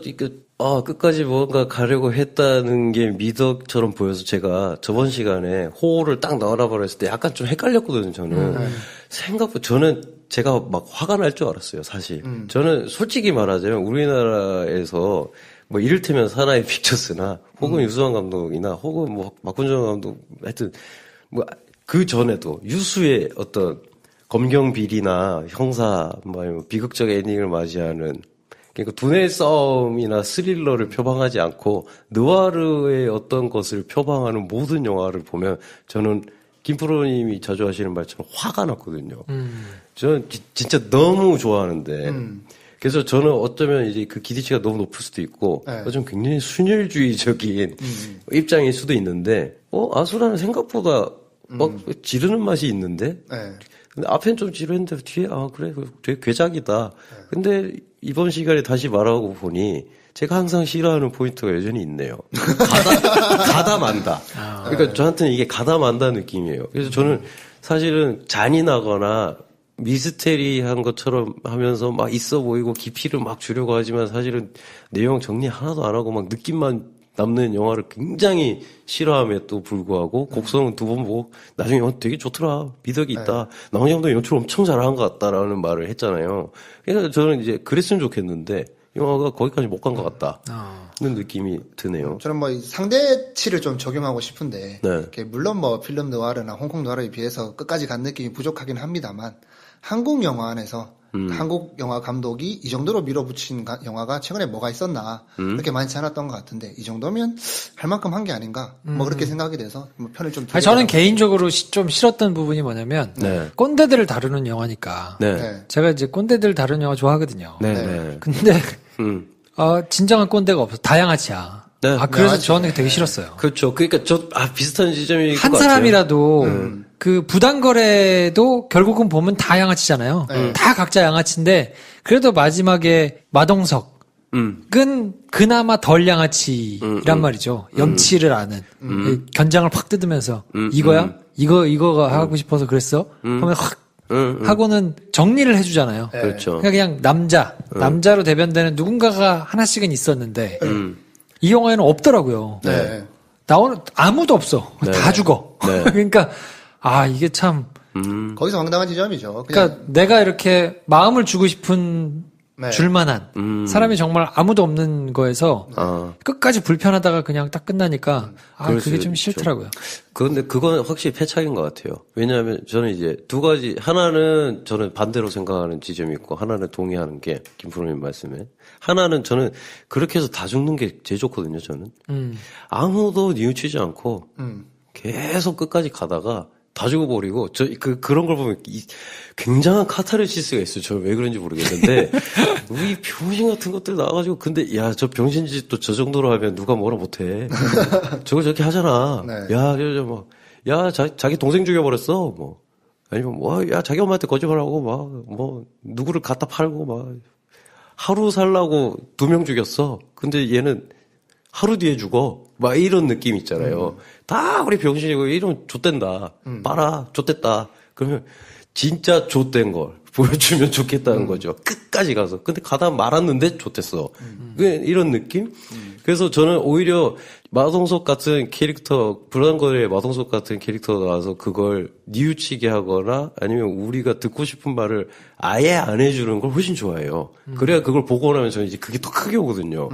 끝까지 뭔가 가려고 했다는 게 미덕처럼 보여서 제가 저번 시간에 호를 딱 넣어라 버렸을 때 약간 좀 헷갈렸거든요, 저는. 생각보다, 저는 제가 막 화가 날 줄 알았어요, 사실. 저는 솔직히 말하자면 우리나라에서 뭐 이를테면 사나이 픽처스나 혹은 유수환 감독이나 혹은 뭐 박훈정 감독 하여튼 뭐 그 전에도 유수의 어떤 검경 비리나 형사 뭐 비극적 엔딩을 맞이하는 그러니까 두뇌 싸움이나 스릴러를 표방하지 않고 느와르의 어떤 것을 표방하는 모든 영화를 보면 저는 김프로님이 자주 하시는 말처럼 화가 났거든요. 저는 진짜 너무 좋아하는데 그래서 저는 어쩌면 이제 그 기대치가 너무 높을 수도 있고 좀 굉장히 순혈주의적인 입장일 수도 있는데 아수라는 생각보다 막 지르는 맛이 있는데 근데 앞엔 좀 지루했는데 뒤에 그래 되게 괴작이다. 근데 이번 시간에 다시 말하고 보니 제가 항상 싫어하는 포인트가 여전히 있네요. 가다 만다. 그러니까 저한테는 이게 가다 만다 느낌이에요. 그래서 저는 사실은 잔인하거나 미스테리한 것처럼 하면서 막 있어 보이고 깊이를 막 주려고 하지만 사실은 내용 정리 하나도 안 하고 막 느낌만 남는 영화를 굉장히 싫어함에도 불구하고 곡성은 2번 보고 나중에 되게 좋더라. 미덕이 있다. 나머지 감독이 연출 엄청 잘한 것 같다라는 말을 했잖아요. 그러니까 저는 이제 그랬으면 좋겠는데 영화가 거기까지 못 간 것 같다는 느낌이 드네요. 저는 뭐 상대치를 좀 적용하고 싶은데 물론 뭐 필름 느와르나 홍콩 느와르에 비해서 끝까지 간 느낌이 부족하긴 합니다만 한국 영화 안에서 한국 영화 감독이 이 정도로 밀어붙인 영화가 최근에 뭐가 있었나 그렇게 많지 않았던 것 같은데 이 정도면 할 만큼 한 게 아닌가 뭐 그렇게 생각이 돼서 뭐 편을 좀 저는 개인적으로 좀 싫었던 부분이 뭐냐면 꼰대들을 다루는 영화니까 제가 이제 꼰대들 다루는 영화 좋아하거든요. 근데 진정한 꼰대가 없어. 다양아치야. 그래서 저는 되게 싫었어요. 그렇죠. 그러니까 비슷한 지점이 한 사람이라도 그 부당거래도 결국은 보면 다 양아치잖아요. 다 각자 양아치인데 그래도 마지막에 마동석은 그나마 덜 양아치란 말이죠. 염치를 아는 견장을 팍 뜯으면서 이거야? 이거가 하고 싶어서 그랬어? 하면 확 하고는 정리를 해주잖아요. 그렇죠. 그냥 남자로 대변되는 누군가가 하나씩은 있었는데 이 영화에는 없더라고요. 나오는 아무도 없어. 다 죽어. 그러니까 이게 참 거기서 황당한 지점이죠. 그러니까 내가 이렇게 마음을 주고 싶은 줄만한 사람이 정말 아무도 없는 거에서 끝까지 불편하다가 그냥 딱 끝나니까 그게 좀 싫더라고요. 그런데 그건 확실히 패착인 것 같아요. 왜냐하면 저는 이제 두 가지, 하나는 저는 반대로 생각하는 지점이 있고 하나는 동의하는 게 김프로님 말씀에, 하나는 저는 그렇게 해서 다 죽는 게 제일 좋거든요. 저는 아무도 뉘우치지 않고 계속 끝까지 가다가 다 죽어버리고, 그런 걸 보면 굉장한 카타르시스가 있어요. 저 왜 그런지 모르겠는데, 이 병신 같은 것들 나와가지고, 근데, 저 병신짓도 저 정도로 하면 누가 뭐라 못해. 저걸 저렇게 하잖아. 자기 동생 죽여버렸어. 뭐. 아니면, 자기 엄마한테 거짓말하고, 누구를 갖다 팔고, 하루 살라고 2명 죽였어. 근데 얘는 하루 뒤에 죽어. 이런 느낌 있잖아요. 다 우리 병신이고 이러면 좆된다. 봐라, 좆됐다. 그러면 진짜 좆된 걸 보여주면 좋겠다는 거죠. 끝까지 가서. 근데 가다 말았는데 좆됐어. 이런 느낌? 그래서 저는 오히려 마동석 같은 캐릭터, 불안거리의 마동석 같은 캐릭터가 나와서 그걸 뉘우치게 하거나 아니면 우리가 듣고 싶은 말을 아예 안 해주는 걸 훨씬 좋아해요. 그래야 그걸 보고 나면 저는 이제 그게 더 크게 오거든요.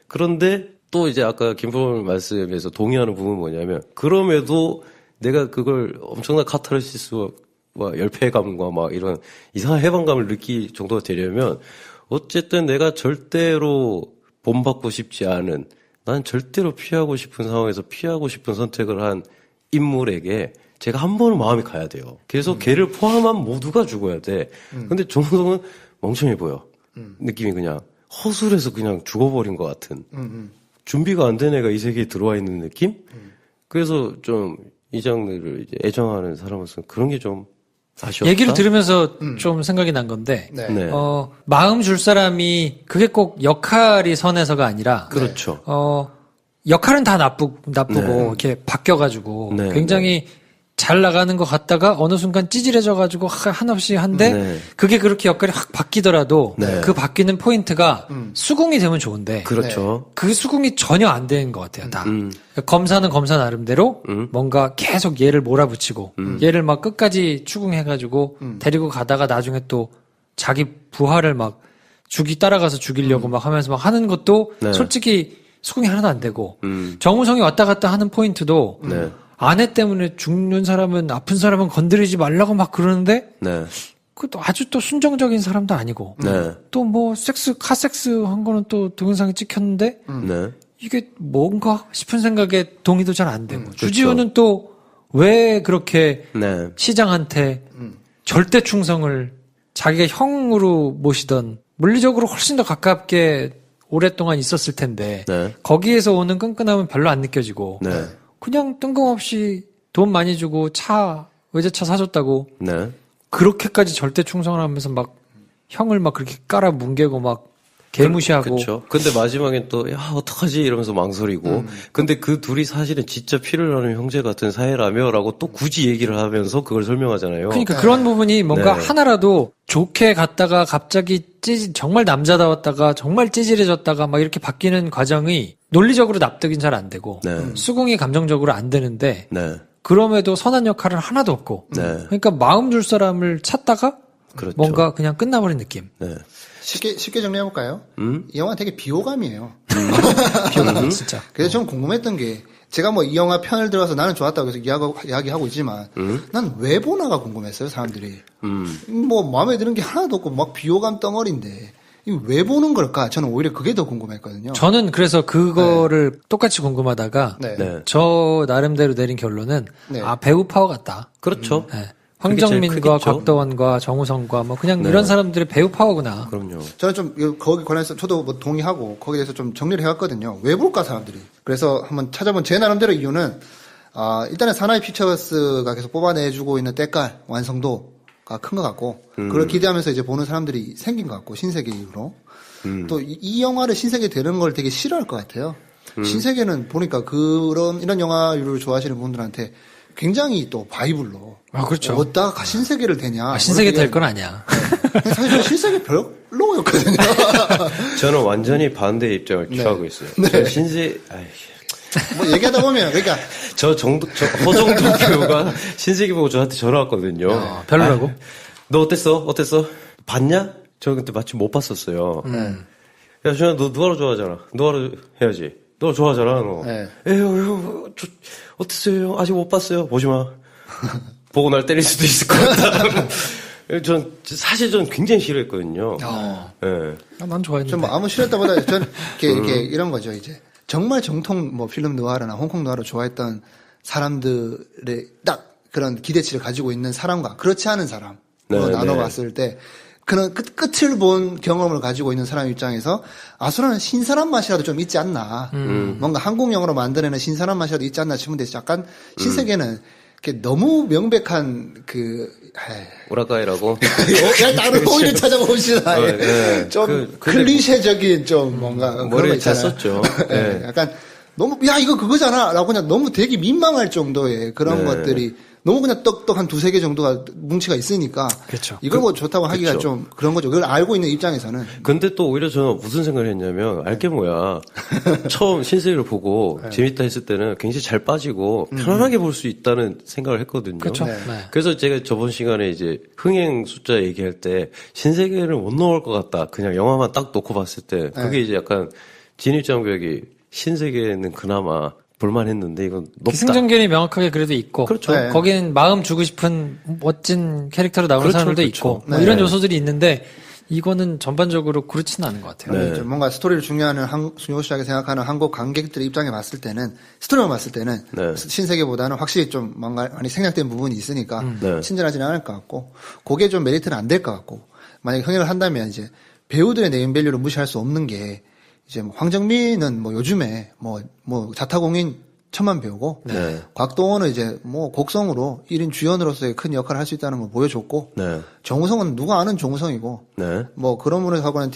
그런데 또 이제 아까 김포님 말씀에서 동의하는 부분은 뭐냐면, 그럼에도 내가 그걸 엄청난 카타르시스와 열패감과 이런 이상한 해방감을 느낄 정도가 되려면, 어쨌든 내가 절대로 본받고 싶지 않은, 난 절대로 피하고 싶은 상황에서 피하고 싶은 선택을 한 인물에게 제가 한 번은 마음이 가야 돼요. 그래서 걔를 포함한 모두가 죽어야 돼. 근데 정우성은 멍청해 보여. 느낌이 그냥 허술해서 그냥 죽어버린 것 같은. 준비가 안 된 애가 이 세계에 들어와 있는 느낌? 그래서 좀 이 장르를 이제 애정하는 사람으로서는 그런 게 좀 아쉬웠다. 얘기를 들으면서 좀 생각이 난 건데, 네. 네. 마음 줄 사람이 그게 꼭 역할이 선해서가 아니라, 그렇죠. 역할은 다 나쁘고 네. 이렇게 바뀌어가지고 네. 굉장히 잘 나가는 것 같다가 어느 순간 찌질해져가지고 한없이 한데 네. 그게 그렇게 역할이 확 바뀌더라도 네. 그 바뀌는 포인트가 수긍이 되면 좋은데 그렇죠. 그 수긍이 전혀 안 되는 것 같아요. 다 검사는 검사 나름대로 뭔가 계속 얘를 몰아붙이고 얘를 막 끝까지 추궁해가지고 데리고 가다가 나중에 또 자기 부하를 막 따라가서 죽이려고 막 하면서 막 하는 것도 네. 솔직히 수긍이 하나도 안 되고 정우성이 왔다 갔다 하는 포인트도 네. 아내 때문에 죽는 사람은 아픈 사람은 건드리지 말라고 막 그러는데 네. 그것도 아주 또 순정적인 사람도 아니고 네. 또 뭐 카섹스 한 거는 또 동영상에 찍혔는데 네. 이게 뭔가 싶은 생각에 동의도 잘 안 되고 그렇죠. 주지훈은 또 왜 그렇게 네. 시장한테 절대 충성을 자기가 형으로 모시던 물리적으로 훨씬 더 가깝게 오랫동안 있었을 텐데 네. 거기에서 오는 끈끈함은 별로 안 느껴지고 네. 그냥 뜬금없이 돈 많이 주고 외제차 사줬다고 네. 그렇게까지 절대 충성을 하면서 막 형을 막 그렇게 깔아 뭉개고 막 개무시하고 그렇죠. 근데 마지막엔 또, 야, 어떡하지? 이러면서 망설이고. 근데 그 둘이 사실은 진짜 피를 나누는 형제 같은 사이라며 라고 또 굳이 얘기를 하면서 그걸 설명하잖아요. 그러니까 그런 부분이 뭔가 네. 하나라도 좋게 갔다가 갑자기 정말 남자다웠다가 정말 찌질해졌다가 막 이렇게 바뀌는 과정이 논리적으로 납득이 잘 안 되고 네. 수긍이 감정적으로 안 되는데 네. 그럼에도 선한 역할은 하나도 없고 네. 그러니까 마음 줄 사람을 찾다가 그렇죠. 뭔가 그냥 끝나버린 느낌. 네. 쉽게 정리해볼까요? 이 영화 되게 비호감이에요. 비호감 진짜. 그래서 좀 궁금했던 게 제가 뭐 이 영화 편을 들어서 나는 좋았다고 해서 이야기하고 있지만 난 왜 보나가 궁금했어요, 사람들이. 뭐 마음에 드는 게 하나도 없고 막 비호감 덩어리인데 이거 왜 보는 걸까? 저는 오히려 그게 더 궁금했거든요. 저는 그래서 그거를 똑같이 궁금하다가 네. 네. 저 나름대로 내린 결론은 네. 배우 파워 같다. 그렇죠. 네. 그게 제일 황정민과 크겠죠. 곽도원과 정우성과 뭐 그냥 네. 이런 사람들의 배우 파워구나. 그럼요. 저는 좀 거기 관해서 저도 뭐 동의하고 거기에 대해서 좀 정리를 해왔거든요. 왜 볼까 사람들이. 그래서 한번 찾아본 제 나름대로 이유는 일단은 사나이 픽처스가 계속 뽑아내주고 있는 때깔 완성도가 큰 것 같고 그걸 기대하면서 이제 보는 사람들이 생긴 것 같고 신세계 이후로 또 이 영화를 신세계 되는 걸 되게 싫어할 것 같아요. 신세계는 보니까 이런 영화를 좋아하시는 분들한테 굉장히 또 바이블로 그렇죠. 어디다가 신세계를 되냐. 신세계 될 건 아니야. 네. 사실 저는 신세계 별로였거든요. 저는 완전히 반대 입장을 취하고 있어요. 네. 뭐 얘기하다 보면 그러니까 허정도 배우가 신세계 보고 저한테 전화 왔거든요. 별로라고? 너 어땠어? 봤냐? 저 그때 마침 못 봤었어요. 야, 준아, 너 누가로 좋아하잖아. 누가로 해야지. 너 좋아하잖아, 너. 네. 에휴, 어땠어요? 아직 못 봤어요. 보지 마. 보고 날 때릴 수도 있을 것 같다. 사실 전 굉장히 싫어했거든요. 네. 난 좋아했는데. 좀 아무 싫었다보다 저는 이렇게 이런 거죠, 이제. 정말 정통 뭐 필름 누아르나 홍콩 누아르 좋아했던 사람들의 딱 그런 기대치를 가지고 있는 사람과 그렇지 않은 사람으로 네, 나눠봤을 때 그런 끝을 본 경험을 가지고 있는 사람 입장에서 아수라는 신선한 맛이라도 좀 있지 않나. 뭔가 한국 영화로 만들어내는 신선한 맛이라도 있지 않나 싶은데 약간 신세계는 이렇게 너무 명백한 오라카이라고. 다른 오히려 찾아봅시다. 네. 좀 클리셰적인 좀 뭔가 머리를 잘 썼죠. 네. 약간 너무 야 이거 그거잖아라고 그냥 너무 되게 민망할 정도의 그런 것들이 너무 그냥 떡떡 한 두세 개 정도가 뭉치가 있으니까. 그렇죠. 이걸 뭐 좋다고 하기가 그쵸. 좀 그런 거죠. 그걸 알고 있는 입장에서는. 근데 또 오히려 저는 무슨 생각을 했냐면, 알게 뭐야. 처음 신세계를 보고 재밌다 했을 때는 굉장히 잘 빠지고 편안하게 볼 수 있다는 생각을 했거든요. 그렇죠. 네. 네. 그래서 제가 저번 시간에 이제 흥행 숫자 얘기할 때 신세계를 못 넣을 것 같다. 그냥 영화만 딱 놓고 봤을 때. 그게 이제 약간 진입장벽이 신세계는 그나마 볼만했는데 이건 높다. 기승전결이 명확하게 그래도 있고, 그렇죠. 네. 거기는 마음 주고 싶은 멋진 캐릭터로 나오는 그렇죠, 사람들도 그렇죠. 있고, 뭐 이런 요소들이 있는데 이거는 전반적으로 그렇지는 않은 것 같아요. 좀 뭔가 스토리를 중요시하게 생각하는 한국 관객들의 입장에 봤을 때는, 스토리만 봤을 때는 신세계보다는 확실히 좀 뭔가 많이 생략된 부분이 있으니까 친절하지는 않을 것 같고, 그게 좀 메리트는 안 될 것 같고, 만약에 흥행을 한다면 이제 배우들의 네임밸류를 무시할 수 없는 게, 이제 뭐 황정민은 뭐 요즘에 뭐 자타공인 천만 배우고, 곽도원은 이제 뭐 곡성으로 1인 주연으로서의 큰 역할을 할 수 있다는 걸 보여줬고, 정우성은 누가 아는 정우성이고, 뭐 그러므로 하고는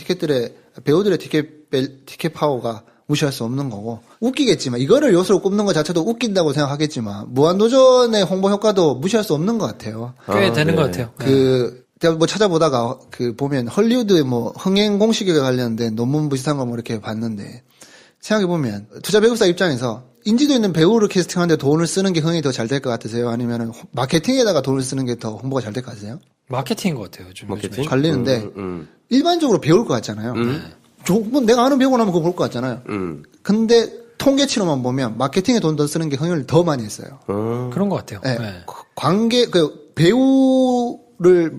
배우들의 티켓 파워가 무시할 수 없는 거고, 웃기겠지만, 이거를 요소로 꼽는 것 자체도 웃긴다고 생각하겠지만, 무한도전의 홍보 효과도 무시할 수 없는 것 같아요. 꽤 되는 것 같아요. 제가 뭐 찾아보다가 보면 헐리우드 뭐 흥행 공식에 관련된 논문 비슷한 거 뭐 이렇게 봤는데, 생각해보면 투자 배급사 입장에서 인지도 있는 배우를 캐스팅하는데 돈을 쓰는 게 흥행이 더 잘 될 것 같으세요? 아니면 마케팅에다가 돈을 쓰는 게 더 홍보가 잘 될 것 같으세요? 마케팅인 것 같아요. 요즘 마케팅? 갈리는데 일반적으로 배울 것 같잖아요. 뭐 내가 아는 배우고 나면 그거 볼 것 같잖아요. 근데 통계치로만 보면 마케팅에 돈 더 쓰는 게 흥행을 더 많이 했어요. 그런 것 같아요. 배우를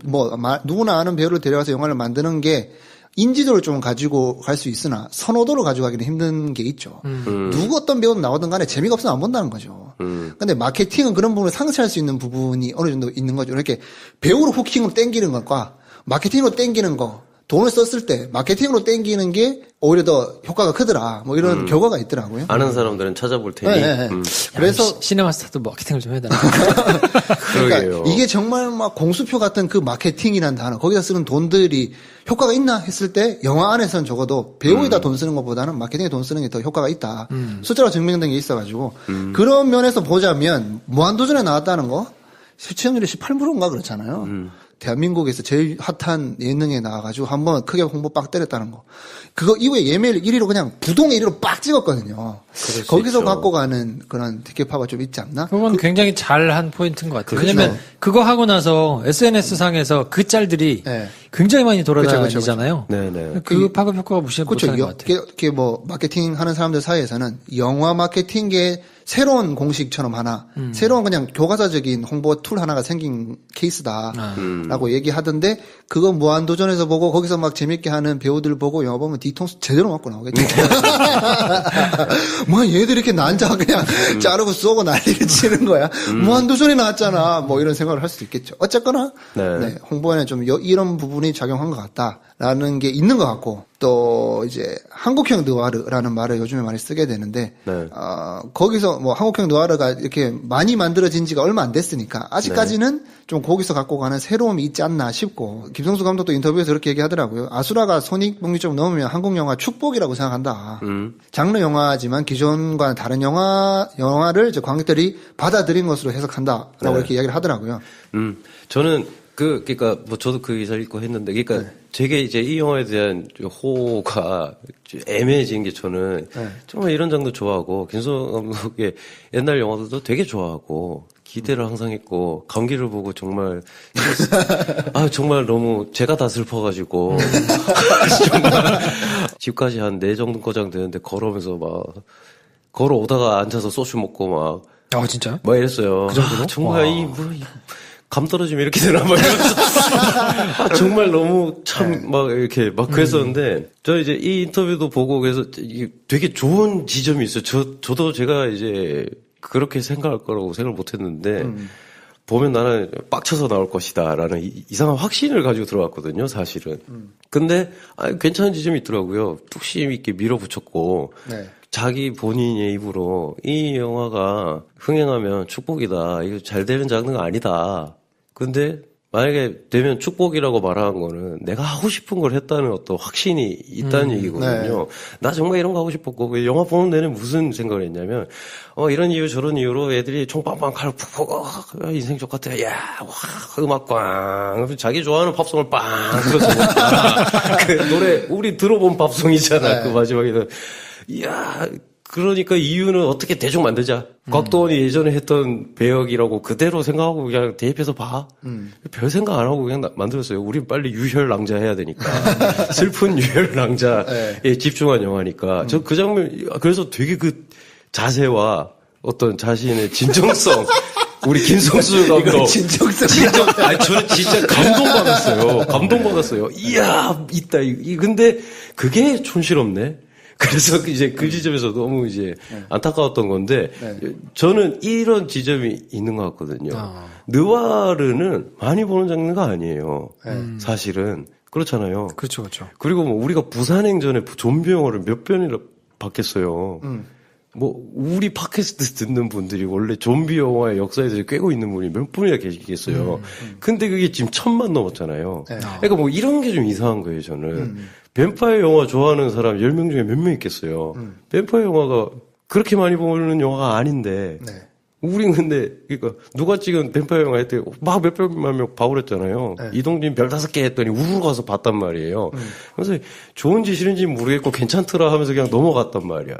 누구나 아는 배우를 데려와서 영화를 만드는 게 인지도를 좀 가지고 갈 수 있으나 선호도를 가지고 가기는 힘든 게 있죠. 누구 어떤 배우는 나오든 간에 재미가 없으면 안 본다는 거죠. 근데 마케팅은 그런 부분을 상쇄할 수 있는 부분이 어느 정도 있는 거죠. 이렇게 배우로 후킹으로 땡기는 것과 마케팅으로 땡기는 거, 돈을 썼을 때 마케팅으로 땡기는 게 오히려 더 효과가 크더라. 뭐 이런 결과가 있더라고요. 아는 사람들은 찾아볼 테니. 그래서 시네마스터도 마케팅을 좀 해달라. 그러니까 이게 정말 막 공수표 같은 그 마케팅이라는 단어, 거기다 쓰는 돈들이 효과가 있나 했을 때 영화 안에서는 적어도 배우에다 돈 쓰는 것보다는 마케팅에 돈 쓰는 게 더 효과가 있다. 숫자로 증명된 게 있어가지고 그런 면에서 보자면 무한도전에 나왔다는 거 시청률이 18%인가 그렇잖아요. 대한민국에서 제일 핫한 예능에 나와가지고 한번 크게 홍보 빡 때렸다는 거. 그거 이후에 예매율 1위로 그냥 부동 1위로 빡 찍었거든요. 거기서 갖고 가는 그런 티켓 파워가 좀 있지 않나? 그건 굉장히 잘한 포인트인 것 같아요. 왜냐면 그거 하고 나서 SNS 상에서 그 짤들이 굉장히 많이 돌아다니잖아요. 그 파급 효과가 무시할 못하는 것 같아요. 이게 뭐 마케팅 하는 사람들 사이에서는 영화 마케팅의 새로운 공식처럼 하나, 새로운 그냥 교과서적인 홍보 툴 하나가 생긴 케이스다라고 얘기하던데, 그거 무한도전에서 보고 거기서 막 재밌게 하는 배우들 보고 영화 보면 뒤통수 제대로 맞고 나오겠죠. 뭐 얘들 이렇게 난자 그냥 자르고 쏘고 난리를 치는 거야. 무한도전이 나왔잖아. 뭐 이런 생각을 할 수도 있겠죠. 어쨌거나 홍보에는 좀 이런 부분이 작용한 것 같다라는 게 있는 것 같고, 또 이제 한국형 느와르라는 말을 요즘에 많이 쓰게 되는데 거기서 뭐 한국형 느와르가 이렇게 많이 만들어진 지가 얼마 안 됐으니까 아직까지는 좀 거기서 갖고 가는 새로움이 있지 않나 싶고, 김성수 감독도 인터뷰에서 그렇게 얘기하더라고요. 아수라가 손익분기점 넘으면 한국 영화 축복이라고 생각한다. 장르 영화지만 기존과는 다른 영화를 이제 관객들이 받아들인 것으로 해석한다라고 이렇게 이야기를 하더라고요. 저는 그러니까 뭐 저도 그 기사를 읽고 했는데, 그러니까 되게 이제 이 영화에 대한 호가 애매해진 게, 저는 정말 이런 장도 좋아하고 김성 감독의 옛날 영화들도 되게 좋아하고 기대를 항상 했고, 감기를 보고 정말 정말 너무 제가 다 슬퍼가지고 정말 집까지 한 4정거장 되는데 걸어오면서 막 걸어오다가 앉아서 소주 먹고 막 진짜요? 뭐 이랬어요. 그 정도로? 정말 감 떨어지면 이렇게 되나 막 이러면서 정말 너무 참 막 이렇게 막 그랬었는데, 저 이제 이 인터뷰도 보고 그래서 되게 좋은 지점이 있어요. 저도 제가 이제 그렇게 생각할 거라고 생각을 못 했는데, 보면 나는 빡쳐서 나올 것이다라는 이상한 확신을 가지고 들어왔거든요, 사실은. 근데 괜찮은 지점이 있더라고요. 뚝심 있게 밀어붙였고, 자기 본인의 입으로 이 영화가 흥행하면 축복이다, 이거 잘 되는 장르가 아니다. 근데 만약에 되면 축복이라고 말하는 거는 내가 하고 싶은 걸 했다는 어떤 확신이 있다는 얘기거든요. 나 정말 이런 거 하고 싶었고, 영화 보는 내내 무슨 생각을 했냐면, 이런 이유 저런 이유로 애들이 총빵빵 칼을 푹푹, 인생 좋같아, 야, 와, 음악 꽝, 자기 좋아하는 팝송을 빵 들어서 그 노래 우리 들어본 팝송이잖아. 그 마지막에는, 이야. 그러니까 이유는 어떻게 대충 만들자. 곽도원이 예전에 했던 배역이라고 그대로 생각하고 그냥 대입해서 봐. 별 생각 안 하고 그냥 만들었어요. 우린 빨리 유혈낭자 해야 되니까. 슬픈 유혈낭자에 집중한 영화니까. 저 그 장면, 그래서 되게 그 자세와 어떤 자신의 진정성, 우리 김성수 감독. 진정성. 아니, 저는 진짜 감동받았어요. 이야, 있다. 근데 그게 촌스럽네. 그래서 이제 그 지점에서 너무 이제 안타까웠던 건데, 저는 이런 지점이 있는 것 같거든요. 느와르는 많이 보는 장르가 아니에요. 사실은. 그렇잖아요. 그렇죠, 그렇죠. 그리고 뭐 우리가 부산행전에 좀비 영화를 몇 편이나 봤겠어요. 뭐 우리 팟캐스트 듣는 분들이 원래 좀비 영화의 역사에 대해서 꿰고 있는 분이 몇 분이나 계시겠어요. 근데 그게 지금 1000만 넘었잖아요. 그러니까 뭐 이런 게 좀 이상한 거예요, 저는. 뱀파이어 영화 좋아하는 사람 10명 중에 몇 명 있겠어요. 뱀파이어 영화가 그렇게 많이 보는 영화가 아닌데. 우린 근데, 그러니까, 누가 찍은 뱀파이어 영화 때 막 몇백만 명 봐버렸잖아요. 이동진 별 5개 했더니 우르르 가서 봤단 말이에요. 그래서 좋은지 싫은지 모르겠고 괜찮더라 하면서 그냥 넘어갔단 말이야.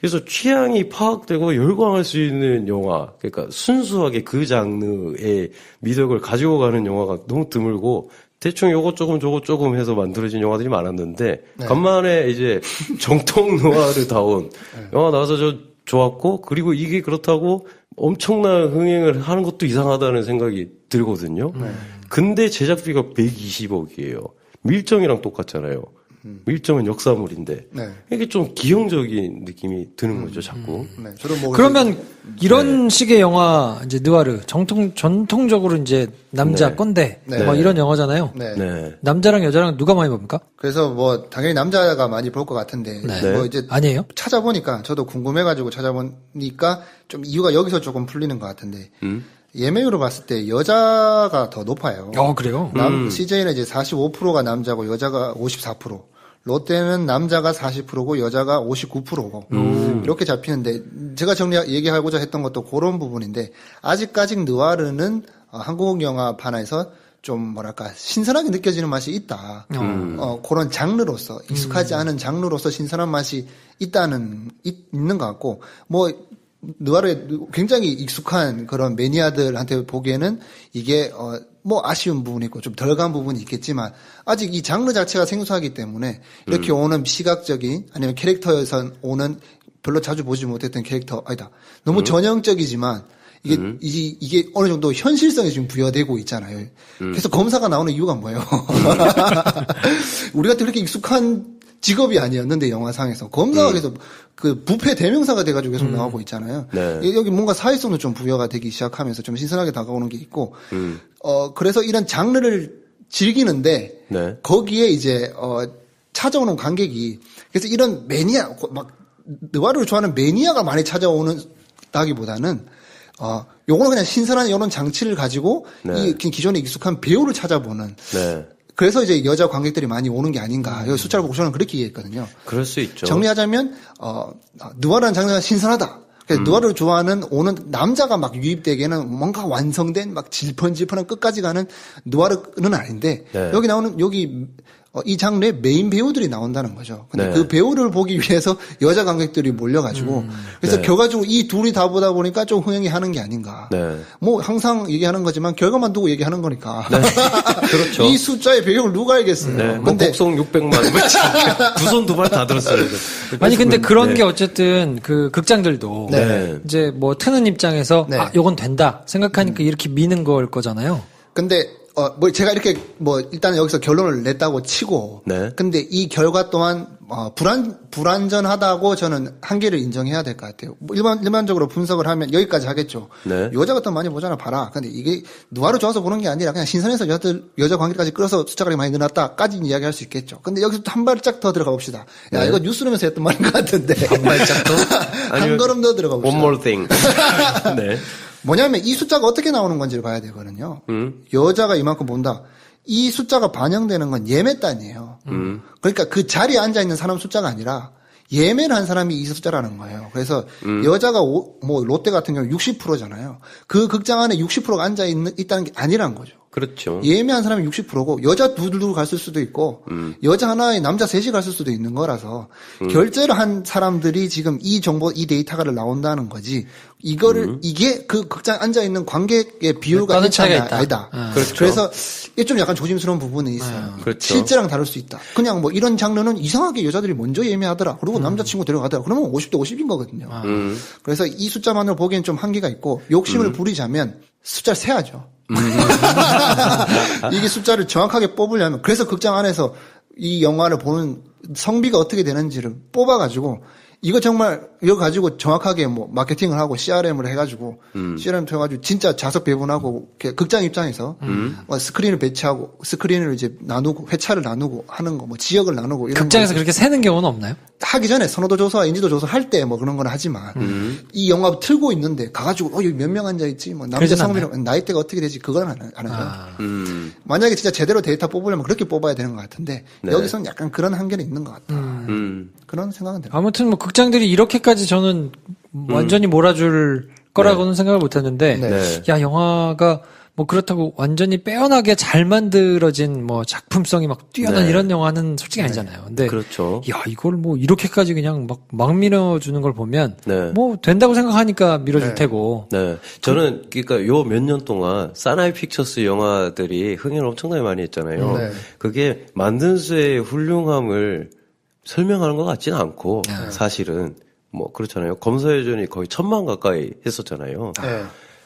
그래서 취향이 파악되고 열광할 수 있는 영화, 그러니까 순수하게 그 장르의 미덕을 가지고 가는 영화가 너무 드물고, 대충 요것 조금 저것 조금 해서 만들어진 영화들이 많았는데, 간만에 이제 정통 노아르다운 영화 나와서 저 좋았고, 그리고 이게 그렇다고 엄청난 흥행을 하는 것도 이상하다는 생각이 들거든요. 근데 제작비가 120억이에요. 밀정이랑 똑같잖아요. 밀정은 역사물인데. 이게 좀 기형적인 느낌이 드는 거죠, 자꾸. 저도 뭐 그러면 이런 식의 영화, 이제 느와르, 전통적으로 이제 남자 꼰대, 뭐 이런 영화잖아요. 남자랑 여자랑 누가 많이 봅니까? 그래서 뭐 당연히 남자가 많이 볼 것 같은데 뭐 이제 아니에요? 찾아보니까 저도 궁금해가지고 찾아보니까 좀 이유가 여기서 조금 풀리는 것 같은데 예매율을 봤을 때 여자가 더 높아요. 그래요? CJ는 이제 45%가 남자고 여자가 54%. 롯데는 남자가 40%고 여자가 59%고 이렇게 잡히는데 제가 얘기하고자 했던 것도 그런 부분인데 아직까지 느와르는 한국 영화판에서 좀 뭐랄까 신선하게 느껴지는 맛이 있다. 그런 장르로서 익숙하지 않은 장르로서 신선한 맛이 있는 것 같고 뭐 느와르에 굉장히 익숙한 그런 매니아들한테 보기에는 이게 뭐 아쉬운 부분이 있고 좀 덜 간 부분이 있겠지만 아직 이 장르 자체가 생소하기 때문에 이렇게 오는 시각적인 아니면 캐릭터에서 오는 별로 자주 보지 못했던 캐릭터 아니다. 너무 전형적이지만 이게 어느 정도 현실성이 지금 부여되고 있잖아요. 그래서 검사가 나오는 이유가 뭐예요? 우리가 그렇게 익숙한 직업이 아니었는데 영화상에서 검사가 계속 그 부패 대명사가 돼가지고 계속 나오고 있잖아요. 여기 뭔가 사회성도 좀 부여가 되기 시작하면서 좀 신선하게 다가오는 게 있고, 그래서 이런 장르를 즐기는데 거기에 이제 찾아오는 관객이 그래서 이런 매니아 막 느와르를 좋아하는 매니아가 많이 찾아오는다기보다는 요거는 그냥 신선한 이런 장치를 가지고 이 기존에 익숙한 배우를 찾아보는. 그래서 이제 여자 관객들이 많이 오는 게 아닌가. 여기 숫자를 보고 저는 그렇게 이해했거든요. 그럴 수 있죠. 정리하자면, 느와르라는 장르가 신선하다. 그래서 느와르를 좋아하는 오는 남자가 막 유입되기에는 뭔가 완성된 막 질펀질펀한 끝까지 가는 느와르는 아닌데, 여기 나오는, 이 장르의 메인 배우들이 나온다는 거죠. 근데 그 배우를 보기 위해서 여자 관객들이 몰려가지고 그래서 결과적으로 이 둘이 다 보다 보니까 좀 흥행이 하는 게 아닌가. 뭐 항상 얘기하는 거지만 결과만 두고 얘기하는 거니까. 그렇죠. 이 숫자의 배경을 누가 알겠어요. 근데 곡성 600만 두 손 두 발 다 들었어요. 아니 근데 그런 게 어쨌든 그 극장들도 이제 뭐 트는 입장에서 요건 된다 생각하니까 이렇게 미는 걸 거잖아요. 근데 뭐 제가 이렇게 뭐 일단 여기서 결론을 냈다고 치고 근데 이 결과 또한 불완전하다고 저는 한계를 인정해야 될 것 같아요. 뭐 일반적으로 분석을 하면 여기까지 하겠죠. 여자가 더 많이 보잖아 봐라. 근데 이게 누아르 좋아서 보는 게 아니라 그냥 신선해서 여자 관객까지 끌어서 숫자가 많이 늘었다까지 이야기할 수 있겠죠. 근데 여기서 한 발짝 더 들어가 봅시다. 야 이거 뉴스룸에서 했던 말인 것 같은데 한 발짝 더? 한 걸음 더 들어가 봅시다. One more thing. 뭐냐면 이 숫자가 어떻게 나오는 건지를 봐야 되거든요. 여자가 이만큼 본다. 이 숫자가 반영되는 건 예매단이에요. 그러니까 그 자리에 앉아있는 사람 숫자가 아니라 예매를 한 사람이 이 숫자라는 거예요. 그래서 여자가 뭐 롯데 같은 경우 60%잖아요. 그 극장 안에 60%가 앉아있다는 게 아니란 거죠. 그렇죠. 예매한 사람이 60%고 여자 둘 갔을 수도 있고 여자 하나에 남자 셋이 갔을 수도 있는 거라서 결제를 한 사람들이 지금 이 정보 이 데이터가 나온다는 거지. 이거를 이게 그 극장에 앉아 있는 관객의 비율과 일치가 아니다. 그렇죠. 그래서 이게 좀 약간 조심스러운 부분이 있어요. 그렇죠. 실제랑 다를 수 있다. 그냥 뭐 이런 장르는 이상하게 여자들이 먼저 예매하더라. 그리고 남자친구 데려가더라. 그러면 50대 50인 거거든요. 그래서 이 숫자만으로 보기엔 좀 한계가 있고 욕심을 부리자면 숫자를 세야죠. 이게 숫자를 정확하게 뽑으려면 그래서 극장 안에서 이 영화를 보는 성비가 어떻게 되는지를 뽑아가지고 이거 정말 이거 가지고 정확하게 뭐 마케팅을 하고 CRM을 해가지고 CRM 통해가지고 진짜 좌석 배분하고 극장 입장에서 뭐 스크린을 배치하고 스크린을 이제 나누고 회차를 나누고 하는 거 뭐 지역을 나누고 이런 극장에서 그렇게 세는 경우는 없나요? 하기 전에 선호도 조사와 인지도 조사 할 때 뭐 그런 건 하지만 이 영화 틀고 있는데 가가지고 여기 몇 명 앉아 있지 뭐 남자 성비는 나이대가 어떻게 되지 그건 안 하죠. 만약에 진짜 제대로 데이터 뽑으려면 그렇게 뽑아야 되는 것 같은데 여기서는 약간 그런 한계는 있는 것 같다. 그런 생각은 들어요. 아무튼 뭐 극장들이 이렇게까지 저는 완전히 몰아줄 거라고는 생각을 못했는데 야 영화가 뭐 그렇다고 완전히 빼어나게 잘 만들어진 뭐 작품성이 막 뛰어난 이런 영화는 솔직히 아니잖아요. 근데 그렇죠. 야 이걸 뭐 이렇게까지 그냥 막 밀어주는 걸 보면 뭐 된다고 생각하니까 밀어줄 테고. 네, 저는 그러니까 요 몇 년 동안 사나이 픽처스 영화들이 흥행을 엄청나게 많이 했잖아요. 그게 만든 수의 훌륭함을 설명하는 것 같지는 않고 사실은 뭐 그렇잖아요. 검사회전이 거의 1000만 가까이 했었잖아요.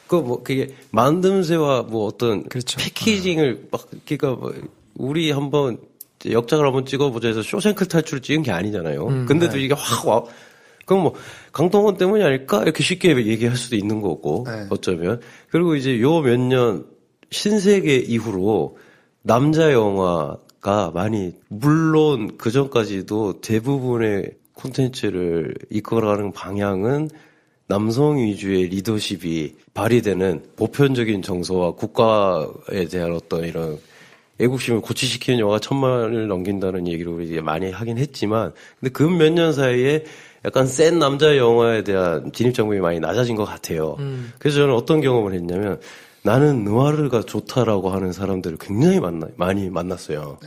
그게 만듦새와 뭐 어떤 그렇죠. 패키징을 막 그러니까 뭐 우리 한번 역작을 한번 찍어보자 해서 쇼생크 탈출을 찍은 게 아니잖아요. 근데도 이게 확 와. 그럼 뭐 강동원 때문이 아닐까 이렇게 쉽게 얘기할 수도 있는 거고 어쩌면 그리고 이제 요 몇 년 신세계 이후로 남자 영화가 많이 물론 그 전까지도 대부분의 콘텐츠를 이끌어가는 방향은 남성 위주의 리더십이 발휘되는 보편적인 정서와 국가에 대한 어떤 이런 애국심을 고취시키는 영화가 1000만을 넘긴다는 얘기를 우리 많이 하긴 했지만, 근데 그 몇 년 사이에 약간 센 남자 영화에 대한 진입장벽이 많이 낮아진 것 같아요. 그래서 저는 어떤 경험을 했냐면, 나는 느와르가 좋다라고 하는 사람들을 굉장히 많이 만났어요.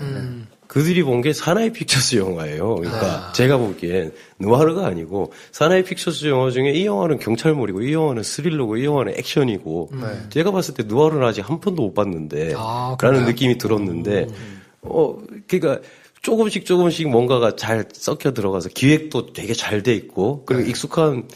그들이 본 게 사나이 픽처스 영화예요. 그러니까 제가 보기엔 느와르가 아니고 사나이 픽처스 영화 중에 이 영화는 경찰물이고 이 영화는 스릴러고 이 영화는 액션이고 제가 봤을 때 느와르는 아직 한 편도 못 봤는데 라는 느낌이 들었는데 그러니까 조금씩 뭔가가 잘 섞여 들어가서 기획도 되게 잘 돼 있고 그리고 익숙한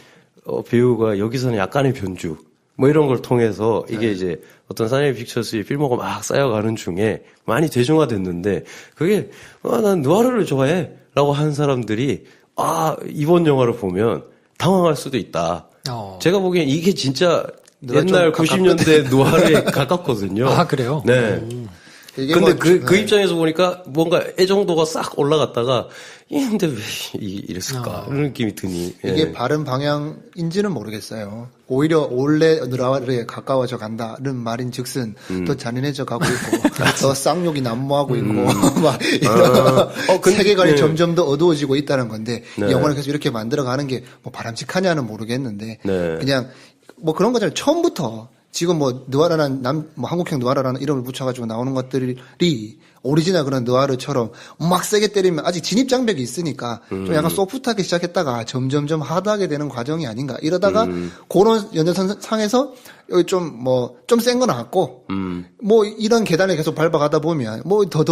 배우가 여기서는 약간의 변주 뭐 이런 걸 통해서 이게 이제 어떤 사나이 픽처스의 필모가 막 쌓여가는 중에 많이 대중화됐는데 그게 난 느와르를 좋아해 라고 하는 사람들이 이번 영화를 보면 당황할 수도 있다. 제가 보기엔 이게 진짜 옛날 90년대 느와르에 가깝거든요. 아 그래요? 네. 근데 그 입장에서 보니까 뭔가 애정도가 싹 올라갔다가 근데 왜 이랬을까 이런 느낌이 드니 이게 바른 방향인지는 모르겠어요. 오히려 원래 느와르에 가까워져 간다는 말인즉슨 더 잔인해져 가고 있고 더 쌍욕이 난무하고 있고 막 이런 세계관이 점점 더 어두워지고 있다는 건데 이 영화를 계속 이렇게 만들어가는 게 뭐 바람직하냐는 모르겠는데 그냥 뭐 그런 거잖아요. 처음부터 지금 뭐 느와르라는 뭐 한국형 느와르라는 이름을 붙여가지고 나오는 것들이 오리지널 그런 느와르처럼 막 세게 때리면 아직 진입 장벽이 있으니까 좀 약간 소프트하게 시작했다가 점점점 하드하게 되는 과정이 아닌가 이러다가 그런 연장선상에서 여기 좀 센 거 나왔고 뭐 이런 계단을 계속 밟아가다 보면 뭐 더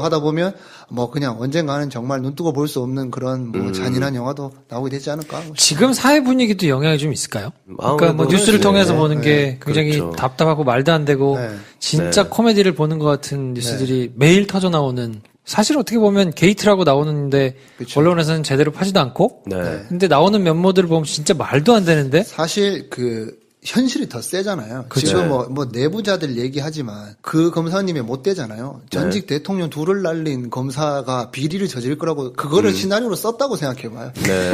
하다 보면 뭐 그냥 언젠가는 정말 눈뜨고 볼 수 없는 그런 뭐 잔인한 영화도 나오게 되지 않을까. 지금 사회 분위기도 영향이 좀 있을까요? 그러니까 뭐 뉴스를 통해서 보는 게 굉장히 그렇죠. 답답하고 말도 안 되고 진짜 코미디를 보는 것 같은 뉴스들이 매일 터져 나오는. 사실 어떻게 보면 게이트라고 나오는데 그쵸. 언론에서는 제대로 파지도 않고 근데 나오는 면모들을 보면 진짜 말도 안 되는데 사실 현실이 더 세잖아요. 그쵸. 지금 뭐 내부자들 얘기하지만 그 검사님이 못 되잖아요. 전직 대통령 둘을 날린 검사가 비리를 저질 거라고 그거를 시나리오로 썼다고 생각해봐요.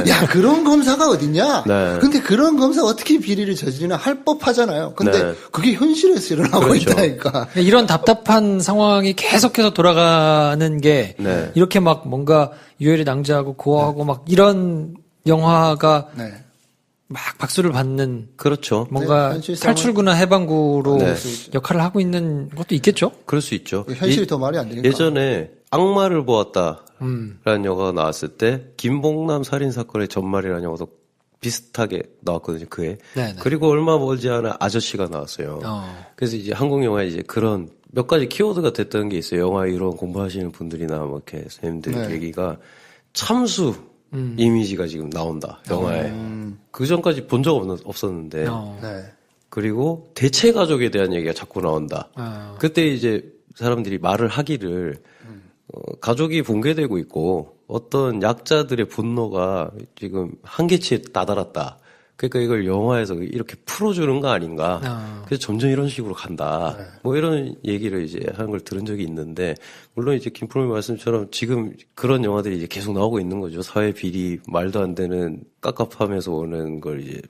야 그런 검사가 어딨냐? 근데 그런 검사 어떻게 비리를 저지르나 할 법하잖아요. 근데 그게 현실에서 일어나고 있다니까. 이런 답답한 상황이 계속해서 돌아가는 게 이렇게 막 뭔가 유혈이 낭자하고 고어하고 막 이런 영화가 막 박수를 받는 그렇죠. 뭔가 네, 현실성을- 탈출구나 해방구로 네. 역할을 하고 있는 것도 있겠죠? 그럴 수 있죠. 현실이 더 말이 안 되니까. 예전에 악마를 보았다라는 영화가 나왔을 때 김봉남 살인 사건의 전말이라는 영화도 비슷하게 나왔거든요. 그해. 네네. 그리고 얼마 멀지 않아 아저씨가 나왔어요. 그래서 이제 한국 영화에 이제 그런 몇 가지 키워드가 됐던 게 있어요. 영화 이런 공부하시는 분들이나 뭐 이렇게 선생님들 네. 얘기가 참수 이미지가 지금 나온다. 영화에. 그 전까지 본 적 없었는데. 네. 그리고 대체 가족에 대한 얘기가 자꾸 나온다. 그때 이제 사람들이 말을 하기를 가족이 붕괴되고 있고 어떤 약자들의 분노가 지금 한계치에 다다랐다. 그러니까 이걸 영화에서 이렇게 풀어주는 거 아닌가. 그래서 점점 이런 식으로 간다. 뭐 이런 얘기를 이제 하는 걸 들은 적이 있는데, 물론 이제 김프로님 말씀처럼 지금 그런 영화들이 이제 계속 나오고 있는 거죠. 사회 비리, 말도 안 되는 깝깝하면서 오는 걸 이제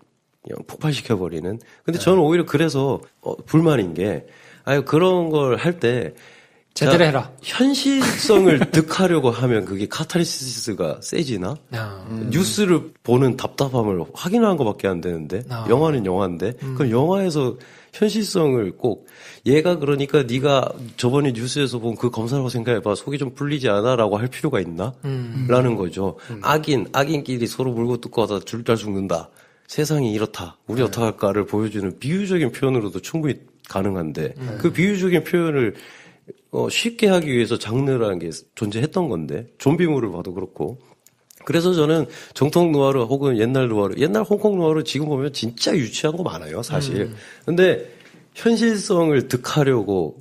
그냥 폭발시켜버리는. 근데 저는 오히려 그래서 불만인 게, 아유, 그런 걸 할 때, 제대로 해라. 현실성을 득하려고 하면 그게 카타르시스가 세지나? 뉴스를 보는 답답함을 확인하는 것밖에 안 되는데 영화는 영화인데 그럼 영화에서 현실성을 꼭 얘가 그러니까 네가 저번에 뉴스에서 본 그 검사라고 생각해봐 속이 좀 풀리지 않아라고 할 필요가 있나? 라는 거죠. 악인끼리 서로 물고 뜯고 하다 줄잘 죽는다. 세상이 이렇다. 우리 어떡할까를 보여주는 비유적인 표현으로도 충분히 가능한데 그 비유적인 표현을 쉽게 하기 위해서 장르라는 게 존재했던 건데 좀비물을 봐도 그렇고 그래서 저는 정통 누아르 혹은 옛날 누아르 옛날 홍콩 누아르 지금 보면 진짜 유치한 거 많아요 사실. 근데 현실성을 득하려고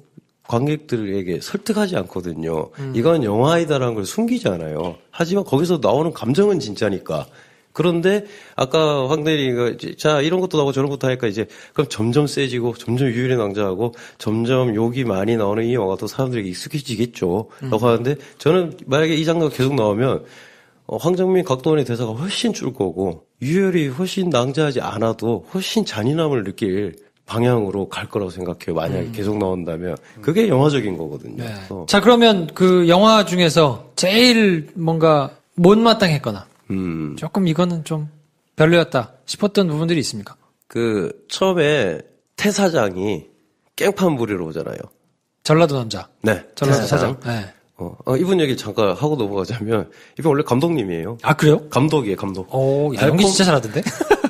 관객들에게 설득하지 않거든요. 이건 영화이다라는 걸 숨기지 않아요. 하지만 거기서 나오는 감정은 진짜니까. 그런데 아까 황 대리가 자 이런 것도 나오고 저런 것도 하니까 이제 그럼 점점 세지고 점점 유일의 낭자하고 점점 욕이 많이 나오는 이 영화도 사람들에게 익숙해지겠죠. 라고 하는데 저는 만약에 이 장르가 계속 나오면 황정민 각도원의 대사가 훨씬 줄 거고 유혈이 훨씬 낭자하지 않아도 훨씬 잔인함을 느낄 방향으로 갈 거라고 생각해요. 만약에 계속 나온다면 그게 영화적인 거거든요. 네. 자 그러면 그 영화 중에서 제일 뭔가 못마땅했거나 조금 이거는 좀 별로였다 싶었던 부분들이 있습니까? 그 처음에 태 사장이 깽판 부리러 오잖아요. 전라도 남자. 네. 전라도 사장. 네. 이분 얘기 잠깐 하고 넘어가자면 이분 원래 감독님이에요. 아 그래요? 감독이에요, 감독. 오, 연기 진짜 잘하던데?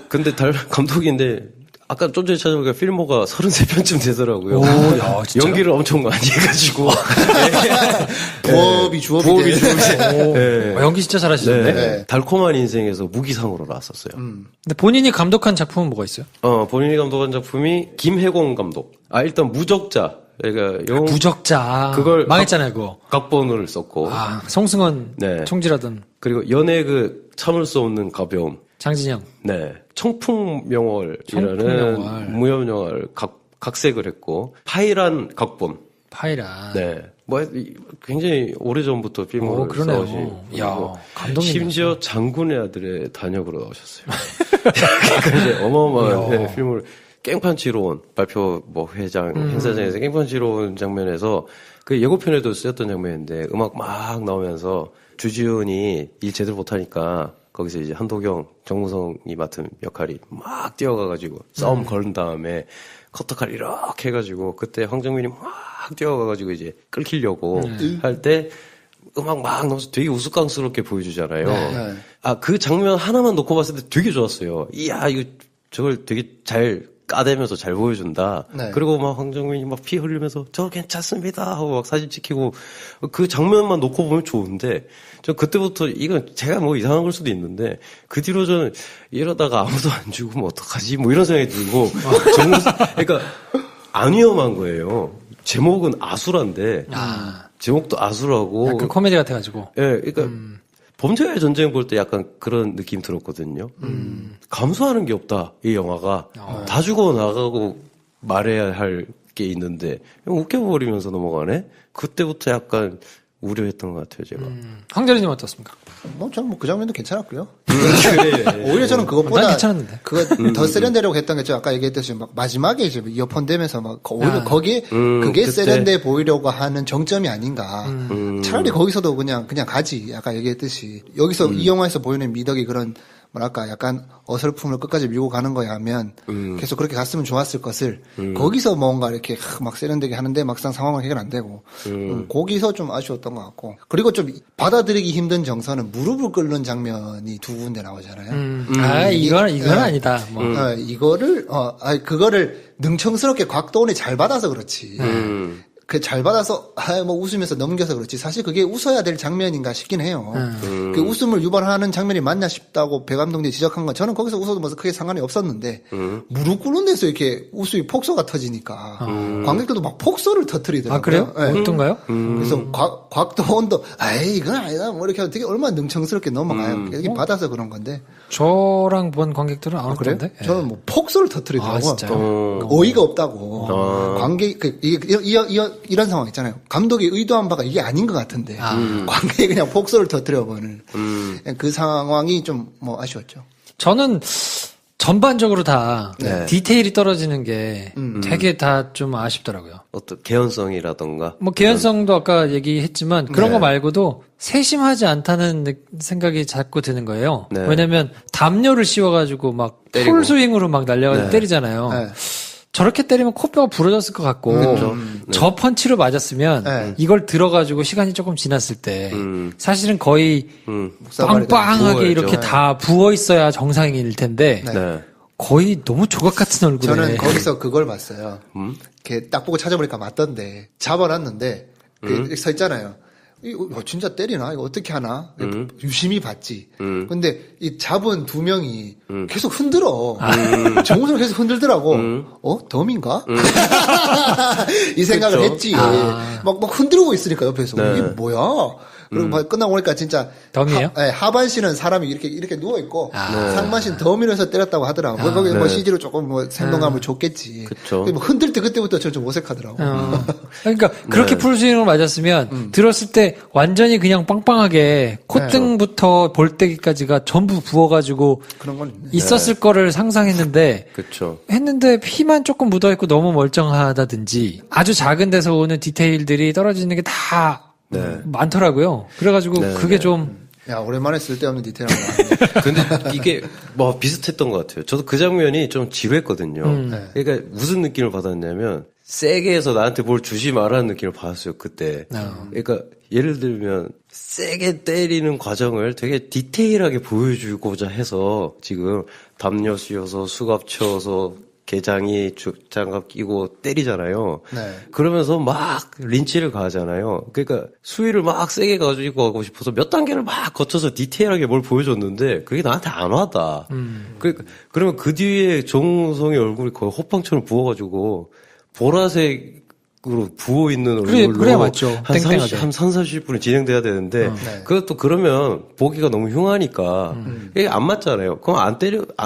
근데 감독인데 아까 좀 전에 찾아보니까 필모가 33편쯤 되더라고요. 오, 야, 진짜? 연기를 엄청 많이 해가지고. 부업이 주업이 오, 네. 연기 진짜 잘하시던데? 네. 달콤한 인생에서 무기상으로 나왔었어요. 근데 본인이 감독한 작품은 뭐가 있어요? 본인이 감독한 작품이 김혜공 감독. 일단 무적자. 그러니까 무적자. 그걸 망했잖아요, 그거. 각본을 썼고. 성승원 네. 총지라던. 그리고 연애 참을 수 없는 가벼움. 장진영. 네. 청풍명월이라는 무협영화를 각색을 했고, 파이란 각본. 파이란. 네. 굉장히 오래전부터 필모를 그러네요. 야, 감독님. 심지어 장군의 아들의 단역으로 나오셨어요. 그러니까 어마어마한 필모를 깽판 치러 온 발표 회장 행사장에서 깽판 치러 온 장면에서 그 예고편에도 쓰였던 장면인데 음악 막 나오면서 주지훈이 일 제대로 못하니까 거기서 이제 한도경, 정무성이 맡은 역할이 막 뛰어가가지고 싸움 걸은 다음에 커터칼 이렇게 해가지고 그때 황정민이 막 뛰어가가지고 이제 끌키려고 할 때 음악 막 넣어서 되게 우스꽝스럽게 보여주잖아요. 네. 그 장면 하나만 놓고 봤을 때 되게 좋았어요. 이야, 저걸 되게 잘 까대면서 잘 보여준다. 네. 그리고 막 황정민이 막 피 흘리면서 저 괜찮습니다 하고 막 사진 찍히고 그 장면만 놓고 보면 좋은데 저 그때부터 이건 제가 이상한 걸 수도 있는데 그 뒤로 저는 이러다가 아무도 안 죽으면 어떡하지 이런 생각이 들고 그러니까 안 위험한 거예요. 제목은 아수라인데 제목도 아수라고 약간 코미디 같아가지고. 예, 그러니까 범죄와의 전쟁 볼 때 약간 그런 느낌 들었거든요. 감수하는 게 없다, 이 영화가. 다 죽어 나가고 말해야 할 게 있는데, 웃겨버리면서 넘어가네? 그때부터 약간 우려했던 것 같아요, 제가. 황 대리님 어떻습니까? 저는 그 장면도 괜찮았고요. 그래. 오히려 저는 그것보다. 난 괜찮았는데. 그거 더 세련되려고 했던 게 제가 아까 얘기했듯이 막 마지막에 이제 이어폰 대면서 오히려 거기에 그게 그때. 세련돼 보이려고 하는 정점이 아닌가. 차라리 거기서도 그냥 가지. 아까 얘기했듯이. 여기서 이 영화에서 보이는 미덕이 그런 뭐랄까 약간 어설픔을 끝까지 밀고 가는 거야 하면 계속 그렇게 갔으면 좋았을 것을 거기서 뭔가 이렇게 막 세련되게 하는데 막상 상황은 해결 안 되고 거기서 좀 아쉬웠던 것 같고 그리고 좀 받아들이기 힘든 정서는 무릎을 꿇는 장면이 두 군데 나오잖아요. 이건 아니다. 뭐. 이거를 그거를 능청스럽게 곽도원이 잘 받아서 그렇지. 그 잘 받아서 뭐 웃으면서 넘겨서 그렇지 사실 그게 웃어야 될 장면인가 싶긴 해요. 그 웃음을 유발하는 장면이 맞냐 싶다고 배 감독님이 지적한 건 저는 거기서 웃어도 뭐 크게 상관이 없었는데 무릎 꿇는 데서 이렇게 웃음이 폭소가 터지니까 관객들도 막 폭소를 터뜨리더라고요. 아 그래요? 네. 어떤가요? 그래서 곽도원도 이건 아니다 뭐 이렇게 하면 되게 얼마나 능청스럽게 넘어가요. 이게 받아서 그런 건데 저랑 본 관객들은 안 웃던데. 저는 뭐 폭소를 터뜨리더라고요. 진짜요? 어이가 없다고. 관객 이런 상황 있잖아요. 감독이 의도한 바가 이게 아닌 것 같은데 관객이 그냥 폭소를 터뜨려버리는 그 상황이 좀 뭐 아쉬웠죠. 저는 전반적으로 다 디테일이 떨어지는 게 되게 다 좀 아쉽더라고요. 어떤 개연성이라던가. 뭐 개연성도 아까 얘기했지만 그런 거 말고도 세심하지 않다는 생각이 자꾸 드는 거예요. 네. 왜냐면 담요를 씌워가지고 막 때리고. 풀스윙으로 막 날려가지고 때리잖아요. 저렇게 때리면 코뼈가 부러졌을 것 같고 저 펀치로 맞았으면 이걸 들어가지고 시간이 조금 지났을 때 사실은 거의 빵빵하게 이렇게 다 부어 있어야 정상일 텐데 거의 너무 조각 같은 얼굴에. 저는 거기서 그걸 봤어요. 이렇게 딱 보고 찾아보니까 맞던데 잡아놨는데 서 있잖아요. 이거 진짜 때리나? 이거 어떻게 하나? 유심히 봤지. 근데 이 잡은 두 명이 계속 흔들어. 정우성을 계속 흔들더라고. 덤인가? 이 생각을 그쵸? 했지. 막 흔들고 있으니까 옆에서. 이게 뭐야? 그리고 끝나고 보니까 진짜. 덤이에요? 하반신은 사람이 이렇게 누워있고, 상반신 덤이면서 때렸다고 하더라고. 거기 뭐 CG로 조금 뭐 생동감을 줬겠지. 그쵸. 뭐 흔들 때 그때부터 좀 어색하더라고. 그러니까 그렇게 풀스윙으로 맞았으면 들었을 때 완전히 그냥 빵빵하게 콧등부터 볼때기까지가 전부 부어가지고 그런 건 있네. 있었을 거를 상상했는데 그쵸. 했는데 피만 조금 묻어있고 너무 멀쩡하다든지 아주 작은 데서 오는 디테일들이 떨어지는 게 다 많더라고요. 그래가지고 그게 좀 야, 오랜만에 쓸데없는 디테일한 거. 근데 이게 뭐 비슷했던 것 같아요. 저도 그 장면이 좀 지루했거든요. 그러니까 무슨 느낌을 받았냐면 세게 해서 나한테 뭘 주지 말라는 느낌을 받았어요, 그때. 그러니까 예를 들면 세게 때리는 과정을 되게 디테일하게 보여주고자 해서 지금 담요 씌워서 수갑 채워서 개장이 장갑 끼고 때리잖아요. 그러면서 막 린치를 가하잖아요. 그러니까 수위를 막 세게 가지고 가고 싶어서 몇 단계를 막 거쳐서 디테일하게 뭘 보여줬는데 그게 나한테 안 와다. 그러면 그 뒤에 정우성의 얼굴이 거의 호빵처럼 부어가지고 보라색으로 부어있는 얼굴로 그래야 맞죠. 한 땡땡하게. 30분이 진행돼야 되는데 그것도 그러면 보기가 너무 흉하니까 이게 안 맞잖아요. 그럼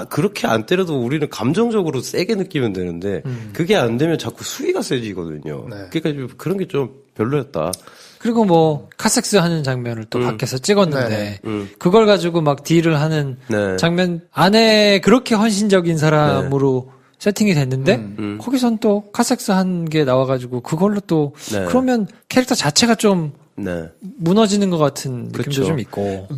그렇게 안 때려도 우리는 감정적으로 세게 느끼면 되는데 그게 안 되면 자꾸 수위가 세지거든요. 그러니까 그런 게 좀 별로였다. 그리고 뭐 카섹스 하는 장면을 또 밖에서 찍었는데 그걸 가지고 막 딜을 하는 장면 안에 그렇게 헌신적인 사람으로 세팅이 됐는데 거기선 또 카섹스 한 게 나와가지고 그걸로 또 그러면 캐릭터 자체가 좀 무너지는 것 같은 느낌도 그쵸. 좀 있고.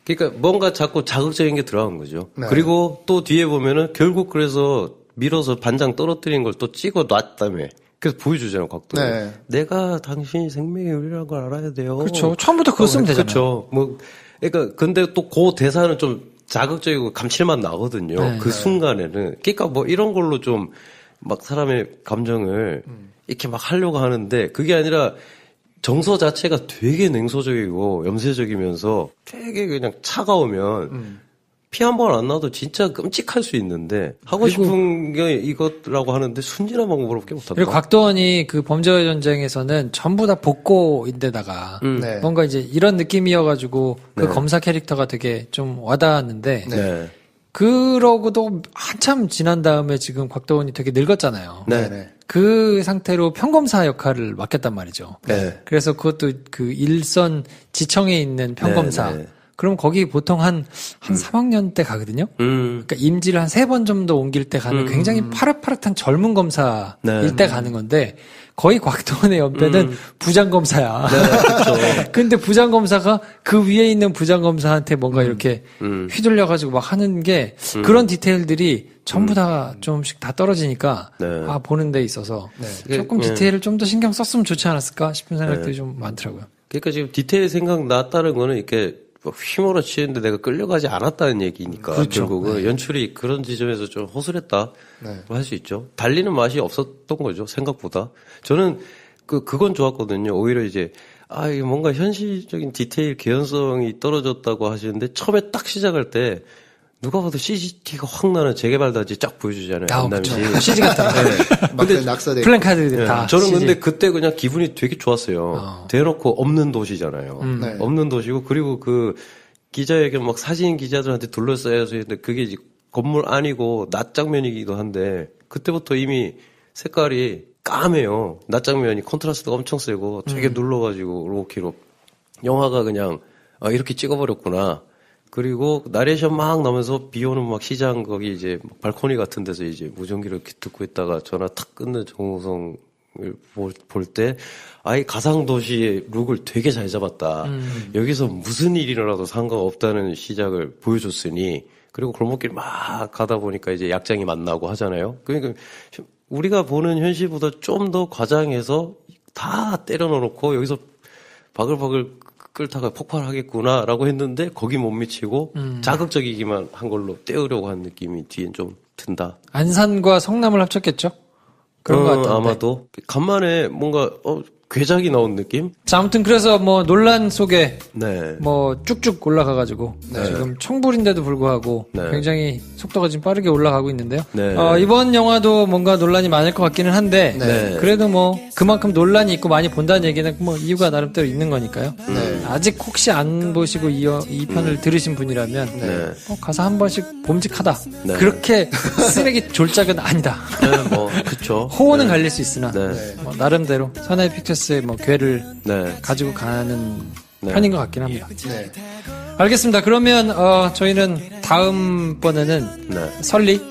그러니까 뭔가 자꾸 자극적인 게 들어간 거죠. 그리고 또 뒤에 보면은 결국 그래서 밀어서 반장 떨어뜨린 걸 또 찍어 놨다며. 그래서 보여주잖아요, 곽도. 내가 당신이 생명의 의리라는 걸 알아야 돼요. 그렇죠. 처음부터 그거 쓰면 되잖아요. 그렇죠. 뭐 그러니까 근데 또 그 대사는 좀 자극적이고 감칠맛 나거든요. 그 순간에는. 그러니까 뭐 이런 걸로 좀 막 사람의 감정을 이렇게 막 하려고 하는데 그게 아니라 정서 자체가 되게 냉소적이고 염세적이면서 되게 그냥 차가우면 피 한 번 안 나도 진짜 끔찍할 수 있는데 하고 싶은 게 이것라고 하는데 순진한 방법으로밖에 못한다. 그리고 곽도원이 그 범죄의 전쟁에서는 전부 다 복고인데다가 뭔가 이제 이런 느낌이어가지고 그 검사 캐릭터가 되게 좀 와닿았는데 그러고도 한참 지난 다음에 지금 곽도원이 되게 늙었잖아요. 그 상태로 평검사 역할을 맡겼단 말이죠. 그래서 그것도 그 일선 지청에 있는 평검사 그럼 거기 보통 한 3학년 때 가거든요. 그러니까 임지를 한 3번 정도 옮길 때 가는 굉장히 파릇파릇한 젊은 검사일 네. 때 가는 건데 거의 곽도원의 연배는 부장검사야. 그렇죠. 근데 부장검사가 그 위에 있는 부장검사한테 뭔가 이렇게 휘둘려가지고 막 하는 게 그런 디테일들이 전부 다 좀씩 다 떨어지니까 네. 아, 보는 데 있어서 네. 조금 디테일을 좀 더 신경 썼으면 좋지 않았을까 싶은 생각들이 좀 많더라고요. 그러니까 지금 디테일 생각났다는 거는 이렇게 휘몰아 치는데 내가 끌려가지 않았다는 얘기니까 그렇죠. 결국은 연출이 그런 지점에서 좀 허술했다 네. 할 수 있죠. 달리는 맛이 없었던 거죠 생각보다. 저는 그건 좋았거든요. 오히려 이제 이게 뭔가 현실적인 디테일 개연성이 떨어졌다고 하시는데 처음에 딱 시작할 때 누가 봐도 CGT가 확 나는 재개발 단지 쫙 보여주잖아요. 그렇죠. 안남시. CG 같다. 근데 낙서돼. 플랜카드들 다. 저는 CG. 근데 그때 그냥 기분이 되게 좋았어요. 대놓고 없는 도시잖아요. 네. 없는 도시고 그리고 그 기자회견 막 사진 기자들한테 둘러싸여서 했는데 그게 이제 건물 아니고 낮 장면이기도 한데 그때부터 이미 색깔이 까매요. 낮 장면이 컨트라스트가 엄청 세고 되게 눌러가지고 로키로 영화가 그냥 이렇게 찍어버렸구나. 그리고 나레이션 막 나면서 비 오는 막 시장 거기 이제 발코니 같은 데서 이제 무전기를 이렇게 듣고 있다가 전화 탁 끊는 정우성을 볼 때 아예 가상도시의 룩을 되게 잘 잡았다. 여기서 무슨 일이 일어나도 상관없다는 시작을 보여줬으니 그리고 골목길 막 가다 보니까 이제 약장이 만나고 하잖아요. 그러니까 우리가 보는 현실보다 좀 더 과장해서 다 때려 넣어놓고 여기서 바글바글 끌다가 폭발하겠구나라고 했는데 거기 못 미치고 자극적이기만 한 걸로 때우려고 한 느낌이 뒤엔 좀 든다. 안산과 성남을 합쳤겠죠? 그런 것 같은데. 아마도 간만에 뭔가 괴작이 나온 느낌? 자, 아무튼 그래서 뭐 논란 속에 네. 뭐 쭉쭉 올라가가지고 지금 청불인데도 불구하고 네. 굉장히 속도가 지금 빠르게 올라가고 있는데요. 네. 이번 영화도 뭔가 논란이 많을 것 같기는 한데 네. 그래도 뭐 그만큼 논란이 있고 많이 본다는 얘기는 뭐 이유가 나름대로 있는 거니까요. 네. 아직 혹시 안 보시고 이 편을 들으신 분이라면 네. 가서 한 번씩 봄직하다. 네. 그렇게 쓰레기 졸작은 아니다. 네, 뭐 그쵸. 호호는 네. 갈릴 수 있으나 네. 뭐 나름대로 사나이 픽처스의 뭐 괴를 네. 가지고 가는 네. 편인 것 같긴 합니다. 네. 알겠습니다. 그러면 저희는 다음번에는 네. 설리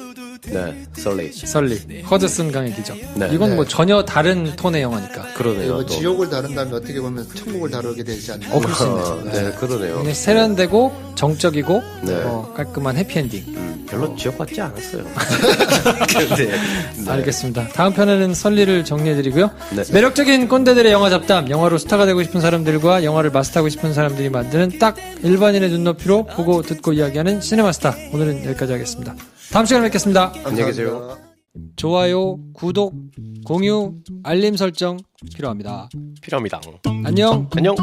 네. 설리. 허드슨 강의 기적. 네. 이건 네. 뭐 전혀 다른 톤의 영화니까. 그러네요. 뭐 또. 지옥을 다룬다면 어떻게 보면 천국을 다루게 되지 않나. 그럴 수 있네요. 네, 그러네요. 굉장히 세련되고 정적이고 네. 깔끔한 해피엔딩. 별로 지옥 같지 않았어요. 근데, 네. 알겠습니다. 다음 편에는 설리를 정리해드리고요. 네. 매력적인 꼰대들의 영화 잡담, 영화로 스타가 되고 싶은 사람들과 영화를 마스터하고 싶은 사람들이 만드는 딱 일반인의 눈높이로 보고 듣고 이야기하는 시네마스터. 오늘은 여기까지 하겠습니다. 다음 시간에 뵙겠습니다. 안녕히 계세요. 좋아요, 구독, 공유, 알림 설정 필요합니다. 필요합니다. 안녕. 안녕.